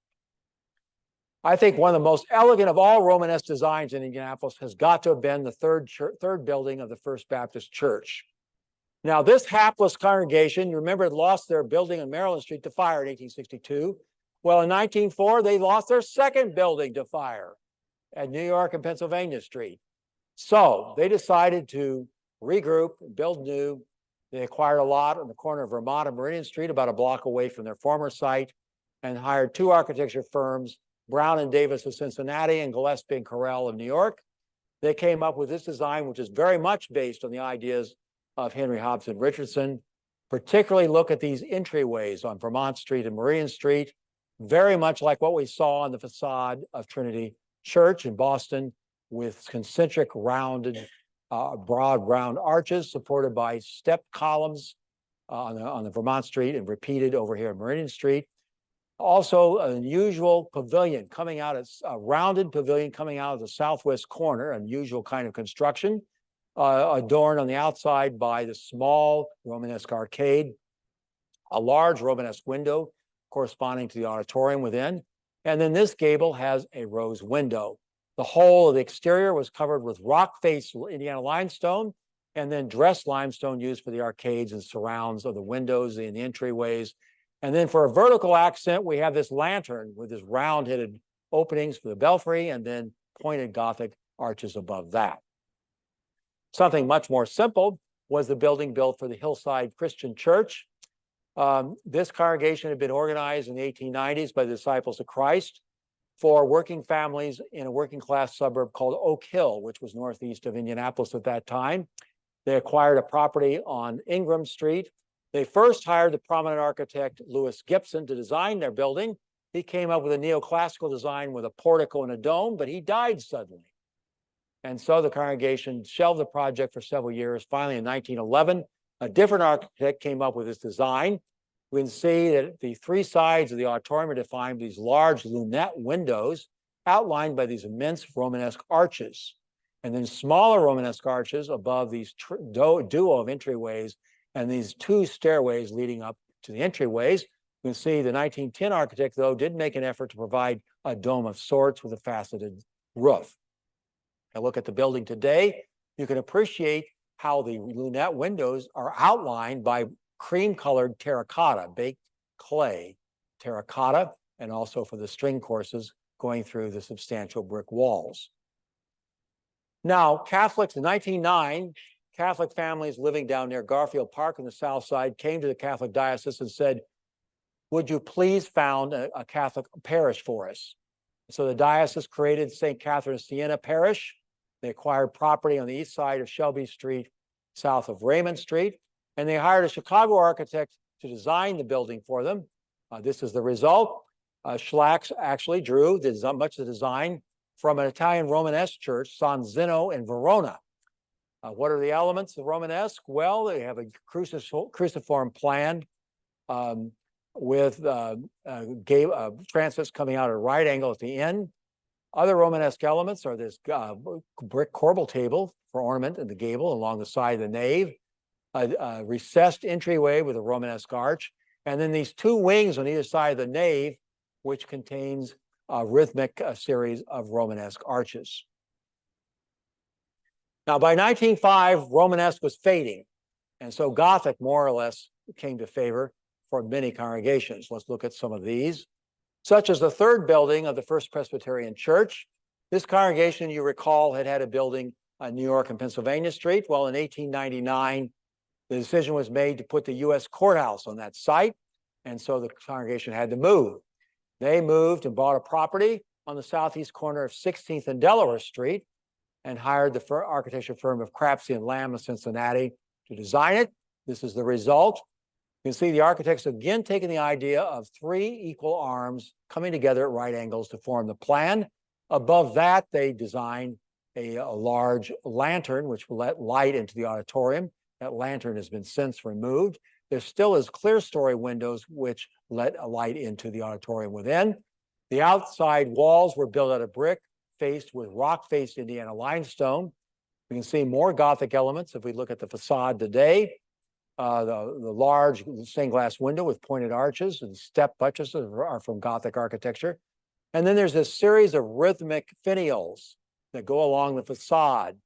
I think one of the most elegant of all Romanesque designs in Indianapolis has got to have been the third building of the First Baptist Church. Now, this hapless congregation, you remember, had lost their building on Maryland Street to fire in 1862. Well, in 1904, they lost their second building to fire at New York and Pennsylvania Street. So they decided to regroup, build new. They acquired a lot on the corner of Vermont and Meridian Street, about a block away from their former site, and hired two architecture firms, Brown and Davis of Cincinnati and Gillespie and Carrell of New York. They came up with this design, which is very much based on the ideas of Henry Hobson Richardson. Particularly look at these entryways on Vermont Street and Meridian Street, very much like what we saw on the facade of Trinity Church in Boston, with concentric rounded, broad round arches supported by step columns on the Vermont Street and repeated over here at Meridian Street. Also, an unusual pavilion coming out, a rounded pavilion coming out of the southwest corner, unusual kind of construction, adorned on the outside by the small Romanesque arcade, a large Romanesque window corresponding to the auditorium within, and then this gable has a rose window. The whole of the exterior was covered with rock-faced Indiana limestone, and then dressed limestone used for the arcades and surrounds of the windows and the entryways. And then for a vertical accent, we have this lantern with this round-headed openings for the belfry and then pointed Gothic arches above that. Something much more simple was the building built for the Hillside Christian Church. This congregation had been organized in the 1890s by the Disciples of Christ for working families in a working class suburb called Oak Hill, which was northeast of Indianapolis at that time. They acquired a property on Ingram Street. They first hired the prominent architect Louis Gibson to design their building. He came up with a neoclassical design with a portico and a dome, but he died suddenly. And so the congregation shelved the project for several years. Finally, in 1911, a different architect came up with this design. We can see that the three sides of the auditorium are defined by these large lunette windows outlined by these immense Romanesque arches, and then smaller Romanesque arches above these duo of entryways and these two stairways leading up to the entryways. You can see the 1910 architect, though, did make an effort to provide a dome of sorts with a faceted roof. Now look at the building today. You can appreciate how the lunette windows are outlined by cream-colored terracotta, baked clay terracotta, and also for the string courses going through the substantial brick walls. Now, Catholics in 1909, Catholic families living down near Garfield Park on the south side came to the Catholic diocese and said, would you please found a Catholic parish for us? So the diocese created St. Catherine of Siena Parish. They acquired property on the east side of Shelby Street, south of Raymond Street, and they hired a Chicago architect to design the building for them. This is the result. Schlacks actually drew much of the design from an Italian Romanesque church, San Zeno in Verona. What are the elements of Romanesque? Well, they have a cruciform plan with transepts coming out at a right angle at the end. Other Romanesque elements are this brick corbel table for ornament in the gable along the side of the nave, a recessed entryway with a Romanesque arch, and then these two wings on either side of the nave, which contains a rhythmic series of Romanesque arches. Now, by 1905, Romanesque was fading, and so Gothic more or less came to favor for many congregations. Let's look at some of these, such as the third building of the First Presbyterian Church. This congregation, you recall, had a building on New York and Pennsylvania Street. Well, in 1899, the decision was made to put the U.S. courthouse on that site, and so the congregation had to move. They moved and bought a property on the southeast corner of 16th and Delaware Street and hired the architecture firm of Crapsey and Lamb of Cincinnati to design it. This is the result. You can see the architects again taking the idea of three equal arms coming together at right angles to form the plan. Above that, they designed a large lantern which will let light into the auditorium. That lantern has been since removed. there still is clerestory windows which let a light into the auditorium within. The outside walls were built out of brick, faced with rock-faced Indiana limestone. We can see more Gothic elements if we look at the facade today. The large stained glass window with pointed arches and step buttresses are from Gothic architecture. And then there's this series of rhythmic finials that go along the facade.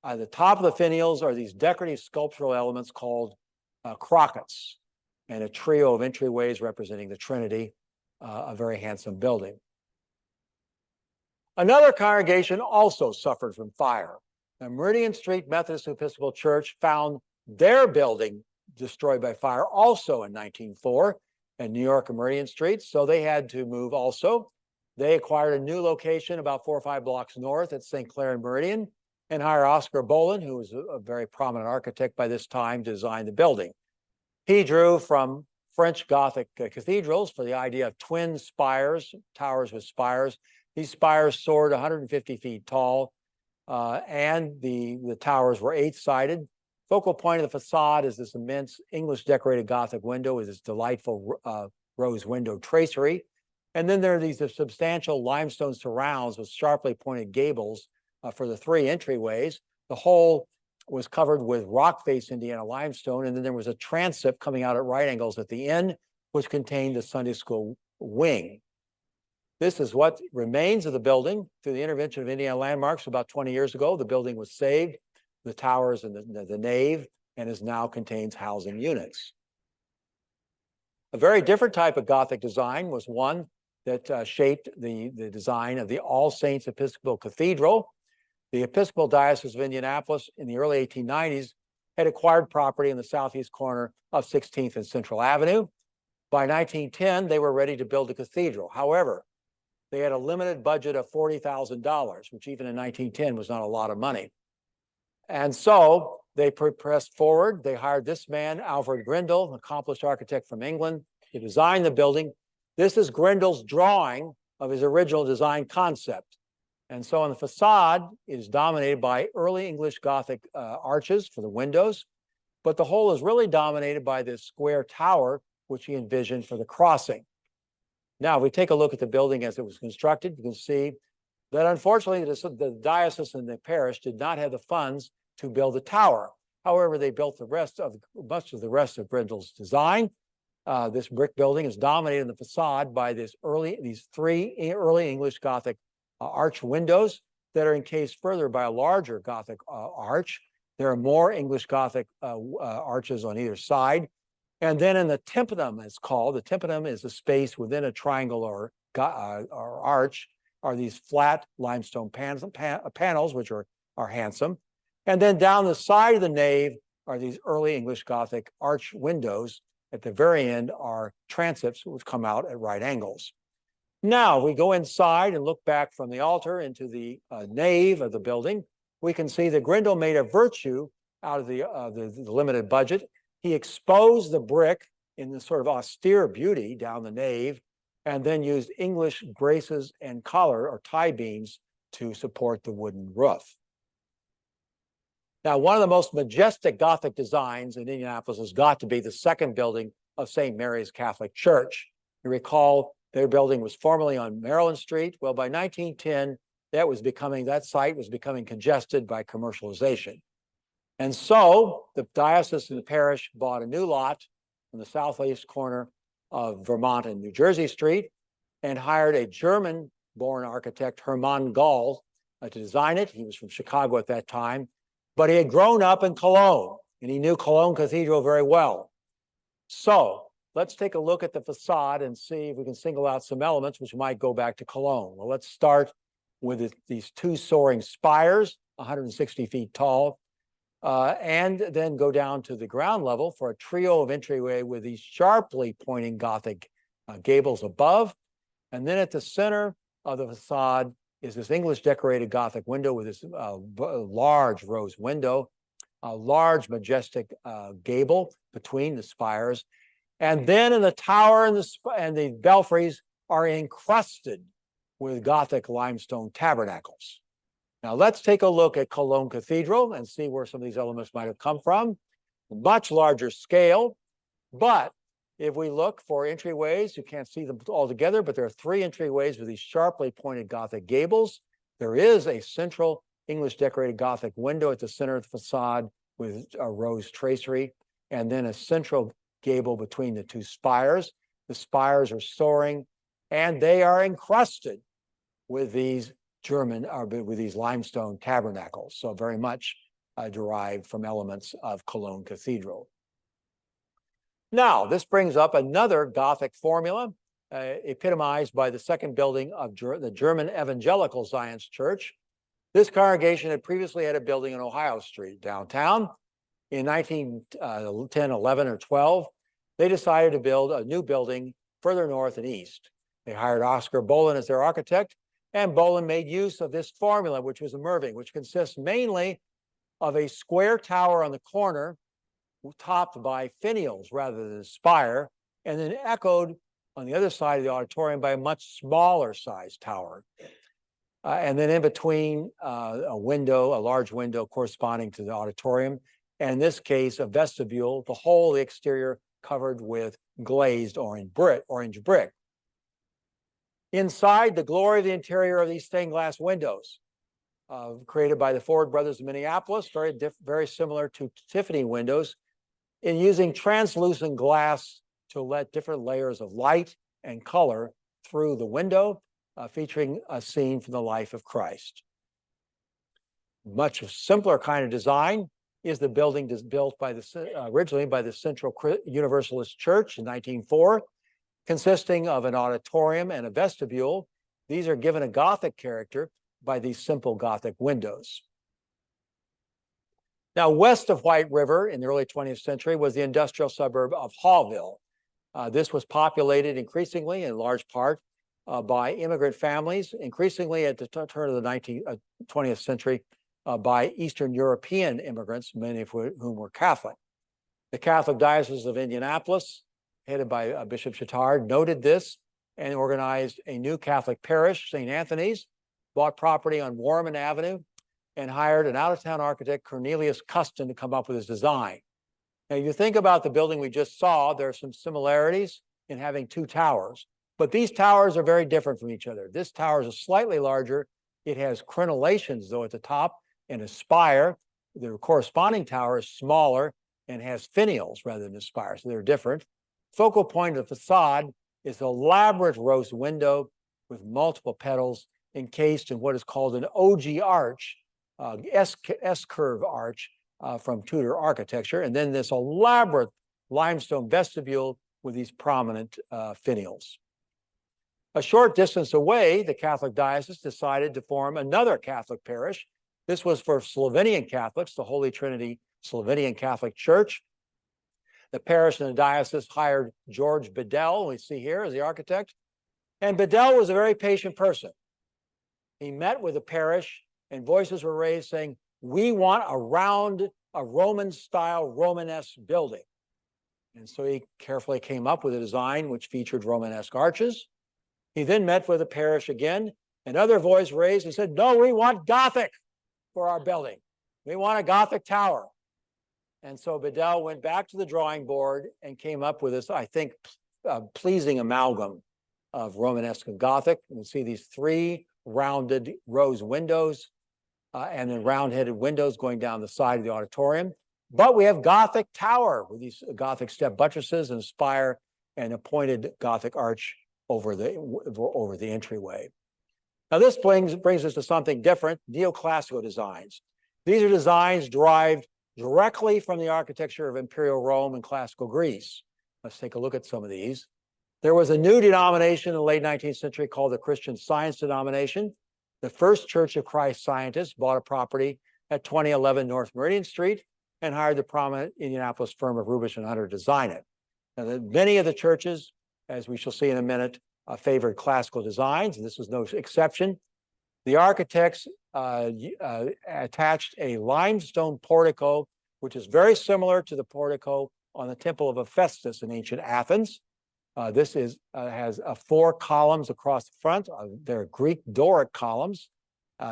At the top of the finials are these decorative sculptural elements called crockets, and a trio of entryways representing the Trinity, a very handsome building. Another congregation also suffered from fire. The Meridian Street Methodist Episcopal Church found their building destroyed by fire also in 1904 at New York and Meridian Street, so they had to move also. They acquired a new location about 4 or 5 blocks north at St. Clair and Meridian, and hired Oscar Bolin, who was a very prominent architect by this time, to design the building. He drew from French Gothic cathedrals for the idea of twin spires, towers with spires. These spires soared 150 feet tall, and the towers were 8-sided. Focal point of the facade is this immense English decorated Gothic window with this delightful rose window tracery. And then there are these substantial limestone surrounds with sharply pointed gables for the 3 entryways. The whole was covered with rock-faced Indiana limestone, and then there was a transept coming out at right angles at the end, which contained the Sunday school wing. This is what remains of the building. Through the intervention of Indiana Landmarks about 20 years ago, the building was saved, the towers and the nave, and is now contains housing units. A very different type of Gothic design was one that shaped the design of the All Saints Episcopal Cathedral. The Episcopal Diocese of Indianapolis in the early 1890s had acquired property in the southeast corner of 16th and Central Avenue. By 1910, they were ready to build a cathedral. However, they had a limited budget of $40,000, which even in 1910 was not a lot of money. And so they pressed forward. They hired this man, Alfred Grindal, an accomplished architect from England, to design the building. This is Grindal's drawing of his original design concept. And so on the facade, it is dominated by early English Gothic arches for the windows, but the whole is really dominated by this square tower, which he envisioned for the crossing. Now, if we take a look at the building as it was constructed, you can see that unfortunately the diocese and the parish did not have the funds to build a tower. However, they built much of the rest of Grindal's design. This brick building is dominated in the facade by these 3 early English Gothic arch windows that are encased further by a larger Gothic arch. There are more English Gothic arches on either side. And then in the tympanum, it's called, the tympanum is a space within a triangle or arch, are these flat limestone panels, which are handsome. And then down the side of the nave are these early English Gothic arch windows. At the very end are transepts, which come out at right angles. Now, we go inside and look back from the altar into the nave of the building. We can see that Grindal made a virtue out of the limited budget. He exposed the brick in this sort of austere beauty down the nave, and then used English braces and collar or tie beams to support the wooden roof. Now, one of the most majestic Gothic designs in Indianapolis has got to be the second building of St. Mary's Catholic Church. You recall their building was formerly on Maryland Street. Well, by 1910, that site was becoming congested by commercialization. And so the diocese and the parish bought a new lot in the southeast corner of Vermont and New Jersey Street and hired a German-born architect, Hermann Gall, to design it. He was from Chicago at that time, but he had grown up in Cologne, and he knew Cologne Cathedral very well. So let's take a look at the facade and see if we can single out some elements which might go back to Cologne. Well, let's start with these 2 soaring spires, 160 feet tall, and then go down to the ground level for a trio of entryway with these sharply pointing Gothic gables above. And then at the center of the facade is this English decorated Gothic window with this large rose window, a large majestic gable between the spires. And then in the tower and the belfries are encrusted with Gothic limestone tabernacles. Now let's take a look at Cologne Cathedral and see where some of these elements might have come from. Much larger scale. But if we look for entryways, you can't see them all together, but there are three entryways with these sharply pointed Gothic gables. There is a central English decorated Gothic window at the center of the facade with a rose tracery, and then a central gable between the two spires. The spires are soaring, and they are encrusted with these with these limestone tabernacles. So very much derived from elements of Cologne Cathedral. Now, this brings up another Gothic formula, epitomized by the second building of the German Evangelical Zion's Church. This congregation had previously had a building on Ohio Street downtown. In 1910, 11, or 12, they decided to build a new building further north and east. They hired Oscar Bolin as their architect, and Bolin made use of this formula, which was emerging, which consists mainly of a square tower on the corner topped by finials rather than a spire, and then echoed on the other side of the auditorium by a much smaller sized tower. And then in between a large window corresponding to the auditorium, and in this case, a vestibule, the whole of the exterior covered with glazed orange brick. Inside, the glory of the interior of these stained glass windows, created by the Ford brothers of Minneapolis, very similar to Tiffany windows, in using translucent glass to let different layers of light and color through the window, featuring a scene from the life of Christ. Much simpler kind of design is the building built originally by the Central Universalist Church in 1904, consisting of an auditorium and a vestibule. These are given a Gothic character by these simple Gothic windows. Now, west of White River in the early 20th century was the industrial suburb of Hallville. This was populated increasingly, in large part, by immigrant families, increasingly at the turn of the 20th century by Eastern European immigrants, many of whom were Catholic. The Catholic Diocese of Indianapolis, headed by Bishop Chittard, noted this and organized a new Catholic parish, St. Anthony's, bought property on Warman Avenue, and hired an out-of-town architect, Cornelius Custon, to come up with his design. Now, you think about the building we just saw, there are some similarities in having two towers, but these towers are very different from each other. This tower is slightly larger. It has crenellations, though, at the top and a spire. The corresponding tower is smaller and has finials rather than a spire, so they're different. Focal point of the facade is an elaborate rose window with multiple petals encased in what is called an ogee arch, S-curve arch from Tudor architecture, and then this elaborate limestone vestibule with these prominent finials. A short distance away, the Catholic Diocese decided to form another Catholic parish. This was for Slovenian Catholics, the Holy Trinity Slovenian Catholic Church. The parish and the diocese hired George Bedell, we see here as the architect, and Bedell was a very patient person. He met with the parish, and voices were raised saying, we want a Roman-style Romanesque building. And so he carefully came up with a design which featured Romanesque arches. He then met with the parish again, and other voice raised and said, no, we want Gothic for our building. We want a Gothic tower. And so Bedell went back to the drawing board and came up with this, I think, pleasing amalgam of Romanesque and Gothic. You can see these three rounded rose windows and then round-headed windows going down the side of the auditorium. But we have Gothic tower with these Gothic step buttresses and spire and a pointed Gothic arch over the entryway. Now this brings us to something different, neoclassical designs. These are designs derived directly from the architecture of Imperial Rome and classical Greece. Let's take a look at some of these. There was a new denomination in the late 19th century called the Christian Science denomination. The First Church of Christ Scientists bought a property at 2011 North Meridian Street and hired the prominent Indianapolis firm of Rubish & Hunter to design it. Now, many of the churches, as we shall see in a minute, favored classical designs, and this was no exception. The architects attached a limestone portico, which is very similar to the portico on the Temple of Hephaestus in ancient Athens. This has 4 columns across the front. They're Greek Doric columns.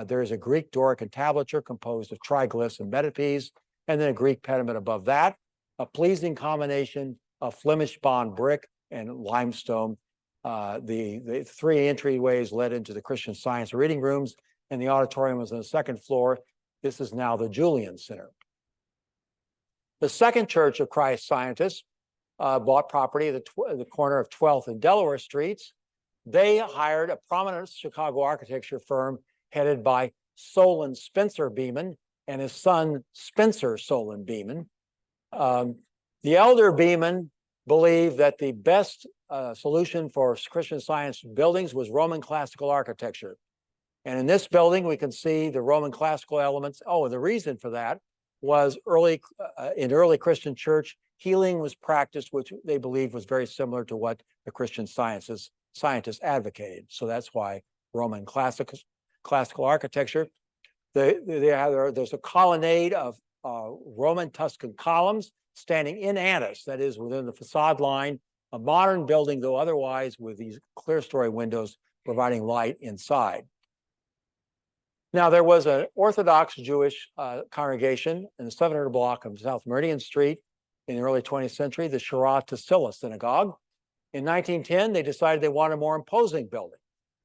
There is a Greek Doric entablature composed of triglyphs and metopes, and then a Greek pediment above that. A pleasing combination Flemish bond brick and limestone. The three entryways led into the Christian Science reading rooms, and the auditorium was on the second floor. This is now the Julian Center. The Second Church of Christ Scientists bought property at the corner of 12th and Delaware Streets. They hired a prominent Chicago architecture firm headed by Solon Spencer Beeman and his son Spencer Solon Beeman. The elder Beeman believed that the best solution for Christian Science buildings was Roman classical architecture. And in this building, we can see the Roman classical elements. Oh, and the reason for that was in early Christian church, healing was practiced, which they believed was very similar to what the Christian scientists advocated. So that's why Roman classical architecture. There's a colonnade of Roman Tuscan columns standing in antis, that is within the facade line, a modern building, though otherwise with these clear story windows providing light inside. Now, there was an Orthodox Jewish congregation in the 700 block of South Meridian Street in the early 20th century, the Shara Tassila Synagogue. In 1910, they decided they wanted a more imposing building.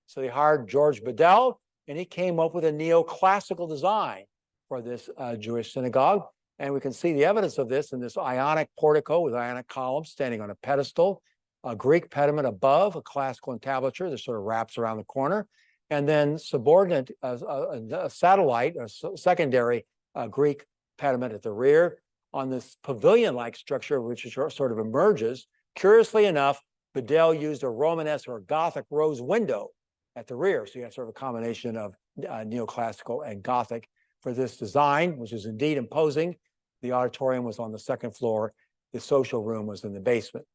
So they hired George Bedell, and he came up with a neoclassical design for this Jewish synagogue. And we can see the evidence of this in this Ionic portico with Ionic columns standing on a pedestal, a Greek pediment above, a classical entablature that sort of wraps around the corner, and then subordinate, a satellite, or secondary Greek pediment at the rear on this pavilion-like structure, which sort of emerges. Curiously enough, Bedell used a Romanesque or Gothic rose window at the rear. So you have sort of a combination of neoclassical and Gothic for this design, which is indeed imposing. The auditorium was on the second floor. The social room was in the basement.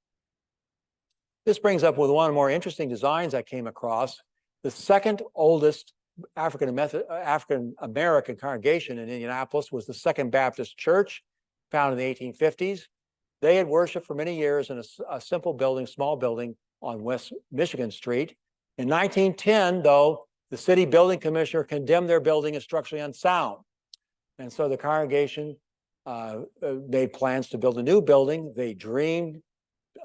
This brings up with one of the more interesting designs I came across. The second oldest African-American congregation in Indianapolis was the Second Baptist Church, founded in the 1850s. They had worshiped for many years in a simple building, small building on West Michigan Street. In 1910, though, the city building commissioner condemned their building as structurally unsound. And so the congregation made plans to build a new building. They dreamed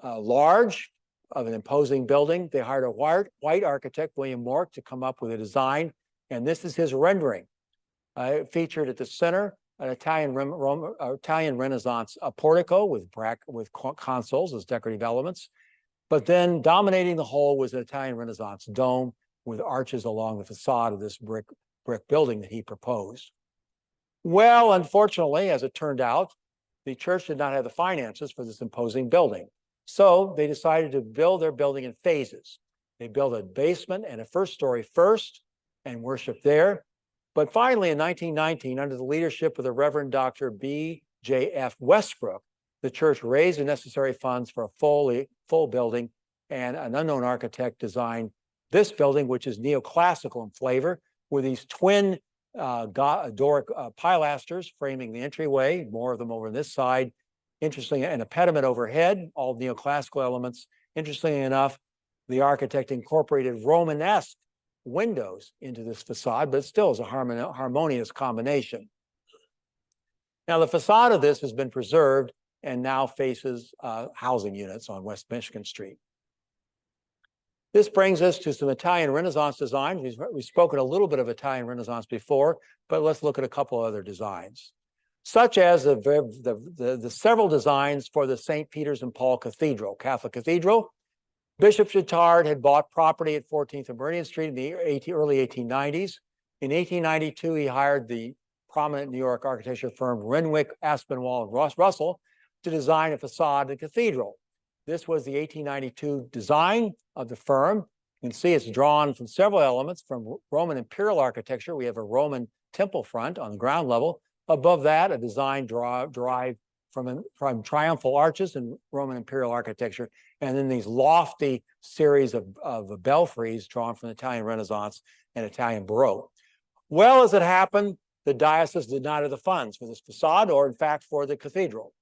large of an imposing building. They hired a white architect, William Mork, to come up with a design. And this is his rendering. Featured at the center, an Italian Renaissance portico with consoles as decorative elements. But then dominating the whole was an Italian Renaissance dome with arches along the facade of this brick building that he proposed. Well, unfortunately, as it turned out, the church did not have the finances for this imposing building. So they decided to build their building in phases. They built a basement and a first story first and worshiped there. But finally, in 1919, under the leadership of the Reverend Dr. B.J.F. Westbrook, the church raised the necessary funds for a full building, and an unknown architect designed this building, which is neoclassical in flavor, with these twin Doric pilasters framing the entryway, more of them over on this side. Interesting, and a pediment overhead, all neoclassical elements. Interestingly enough, the architect incorporated Romanesque windows into this facade, but it still is a harmonious combination. Now, the facade of this has been preserved and now faces housing units on West Michigan Street. This brings us to some Italian Renaissance designs. We've spoken a little bit of Italian Renaissance before, but let's look at a couple other designs, such as the several designs for the St. Peter's and Paul Cathedral, Catholic Cathedral. Bishop Chittard had bought property at 14th and Meridian Street in the early 1890s. In 1892, he hired the prominent New York architecture firm Renwick, Aspinwall, and Russell to design a facade of the cathedral. This was the 1892 design of the firm. You can see it's drawn from several elements from Roman imperial architecture. We have a Roman temple front on the ground level. Above that, a design derived from triumphal arches in Roman imperial architecture, and then these lofty series of belfries drawn from the Italian Renaissance and Italian Baroque. Well, as it happened, the diocese did not have the funds for this facade, or in fact for the cathedral.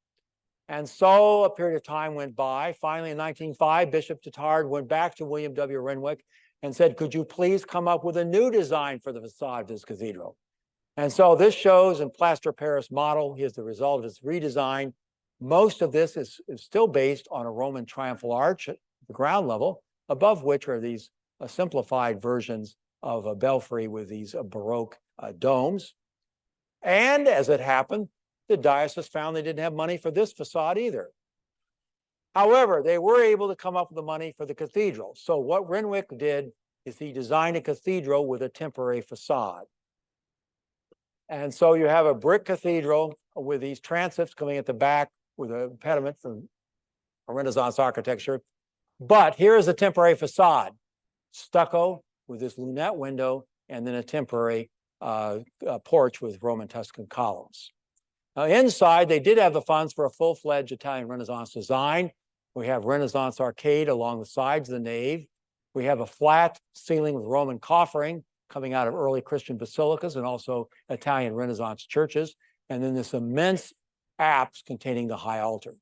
And so a period of time went by. Finally, in 1905, Bishop Chittard went back to William W. Renwick and said, could you please come up with a new design for the facade of this cathedral? And so this shows in plaster Paris model, here's the result of its redesign. Most of this is still based on a Roman triumphal arch at the ground level, above which are these simplified versions of a belfry with these Baroque domes. And as it happened, the diocese found they didn't have money for this facade either. However, they were able to come up with the money for the cathedral. So what Renwick did is he designed a cathedral with a temporary facade. And so you have a brick cathedral with these transepts coming at the back with a pediment from Renaissance architecture. But here is a temporary facade, stucco with this lunette window, and then a temporary porch with Roman Tuscan columns. Now inside, they did have the funds for a full-fledged Italian Renaissance design. We have Renaissance arcade along the sides of the nave. We have a flat ceiling with Roman coffering coming out of early Christian basilicas and also Italian Renaissance churches. And then this immense apse containing the high altar.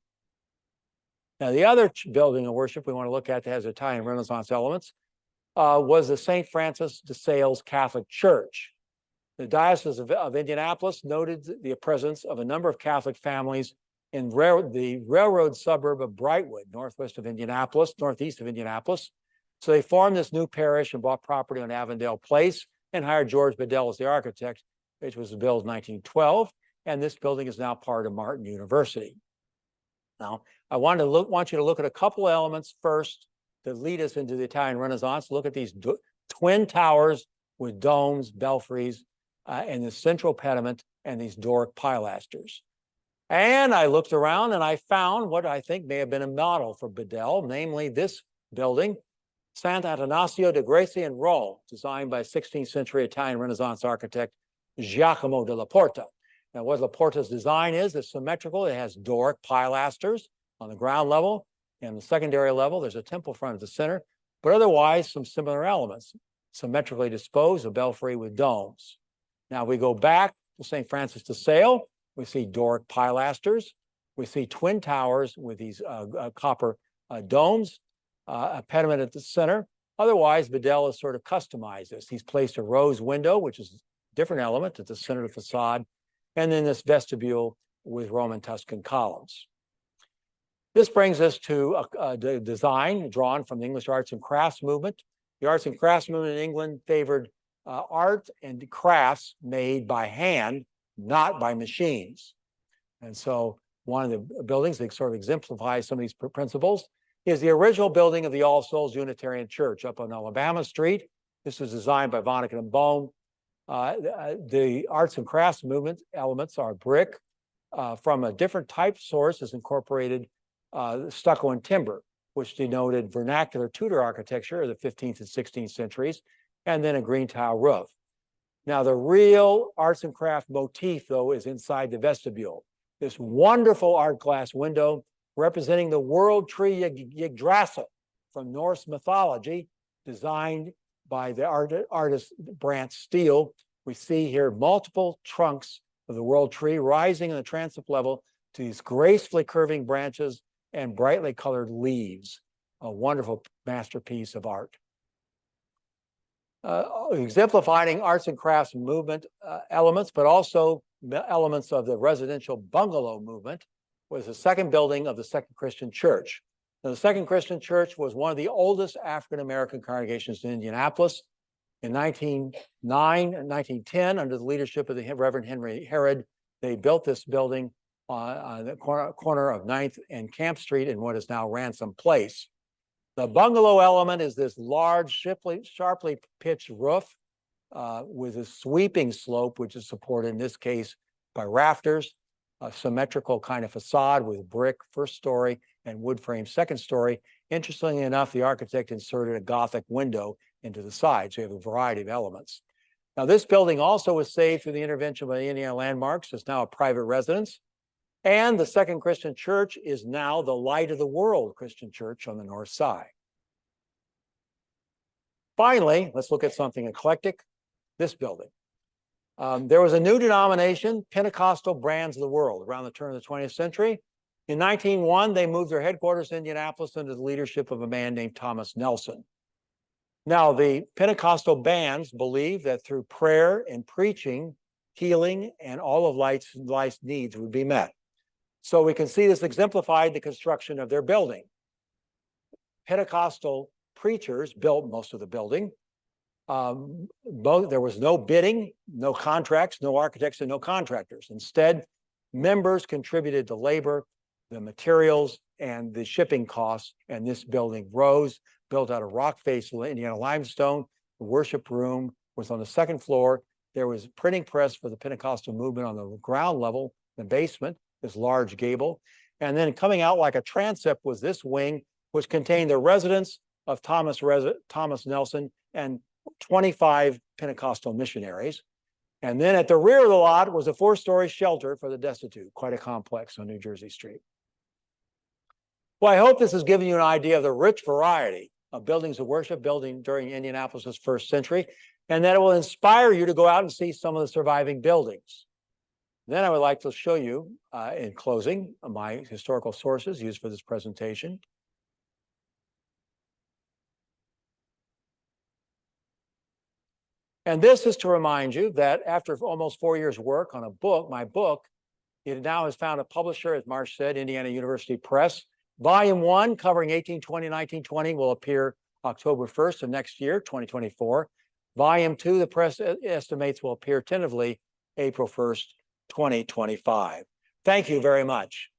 Now, the other building of worship we want to look at that has Italian Renaissance elements was the St. Francis de Sales Catholic Church. The Diocese of Indianapolis noted the presence of a number of Catholic families in the railroad suburb of Brightwood, northeast of Indianapolis. So they formed this new parish and bought property on Avondale Place and hired George Bedell as the architect, which was built in 1912. And this building is now part of Martin University. Now, I want you to look at a couple elements first that lead us into the Italian Renaissance. Look at these twin towers with domes, belfries, and the central pediment and these Doric pilasters. And I looked around and I found what I think may have been a model for Bedell, namely this building, Sant'Atanasio de' Greci in Rome, designed by 16th century Italian Renaissance architect Giacomo della Porta. Now, what La Porta's design is symmetrical. It has Doric pilasters on the ground level. And the secondary level, there's a temple front at the center, but otherwise some similar elements, symmetrically disposed, a belfry with domes. Now we go back to St. Francis de Sales. We see Doric pilasters. We see twin towers with these copper domes, a pediment at the center. Otherwise, Bedell has sort of customized this. He's placed a rose window, which is a different element at the center of the facade, and then this vestibule with Roman Tuscan columns. This brings us to a design drawn from the English arts and crafts movement. The arts and crafts movement in England favored art and crafts made by hand, not by machines. And so one of the buildings that sort of exemplifies some of these principles is the original building of the All Souls Unitarian Church up on Alabama Street. This was designed by Vonnegut and Bohm. The arts and crafts movement elements are brick from a different type source is incorporated stucco and timber, which denoted vernacular Tudor architecture of the 15th and 16th centuries, and then a green tile roof. Now, the real arts and craft motif, though, is inside the vestibule. This wonderful art glass window representing the world tree Yggdrasil from Norse mythology, designed by the artist Brant Steele. We see here multiple trunks of the world tree rising in the transept level to these gracefully curving branches and brightly colored leaves. A wonderful masterpiece of art. Exemplifying arts and crafts movement elements, but also elements of the residential bungalow movement, was the second building of the Second Christian Church. Now, the Second Christian Church was one of the oldest African-American congregations in Indianapolis. In 1909 and 1910, under the leadership of the Reverend Henry Herod, they built this building on the corner of 9th and Camp Street in what is now Ransom Place. The bungalow element is this large, sharply pitched roof with a sweeping slope, which is supported in this case by rafters, a symmetrical kind of facade with brick first story and wood frame second story. Interestingly enough, the architect inserted a Gothic window into the side, so you have a variety of elements. Now, this building also was saved through the intervention by the Indiana Landmarks. It's now a private residence. And the Second Christian Church is now the Light of the World Christian Church on the north side. Finally, let's look at something eclectic, this building. There was a new denomination, Pentecostal Brands of the World, around the turn of the 20th century. In 1901, they moved their headquarters to Indianapolis under the leadership of a man named Thomas Nelson. Now, the Pentecostal bands believed that through prayer and preaching, healing and all of life's needs would be met. So we can see this exemplified in the construction of their building. Pentecostal preachers built most of the building. There was no bidding, no contracts, no architects, and no contractors. Instead, members contributed the labor, the materials, and the shipping costs, and this building rose, built out of rock face Indiana limestone. The worship room was on the second floor. There was a printing press for the Pentecostal movement on the ground level, the basement, this large gable. And then coming out like a transept was this wing, which contained the residence of Thomas Nelson and 25 Pentecostal missionaries. And then at the rear of the lot was a 4-story shelter for the destitute, quite a complex on New Jersey Street. Well, I hope this has given you an idea of the rich variety of buildings of worship building during Indianapolis' first century, and that it will inspire you to go out and see some of the surviving buildings. Then I would like to show you, in closing, my historical sources used for this presentation. And this is to remind you that after almost 4 years' work on a book, my book, it now has found a publisher, as Marsh said, Indiana University Press. Volume 1, covering 1820 and 1920, will appear October 1st of next year, 2024. Volume 2, the press estimates, will appear tentatively April 1st, 2025. Thank you very much.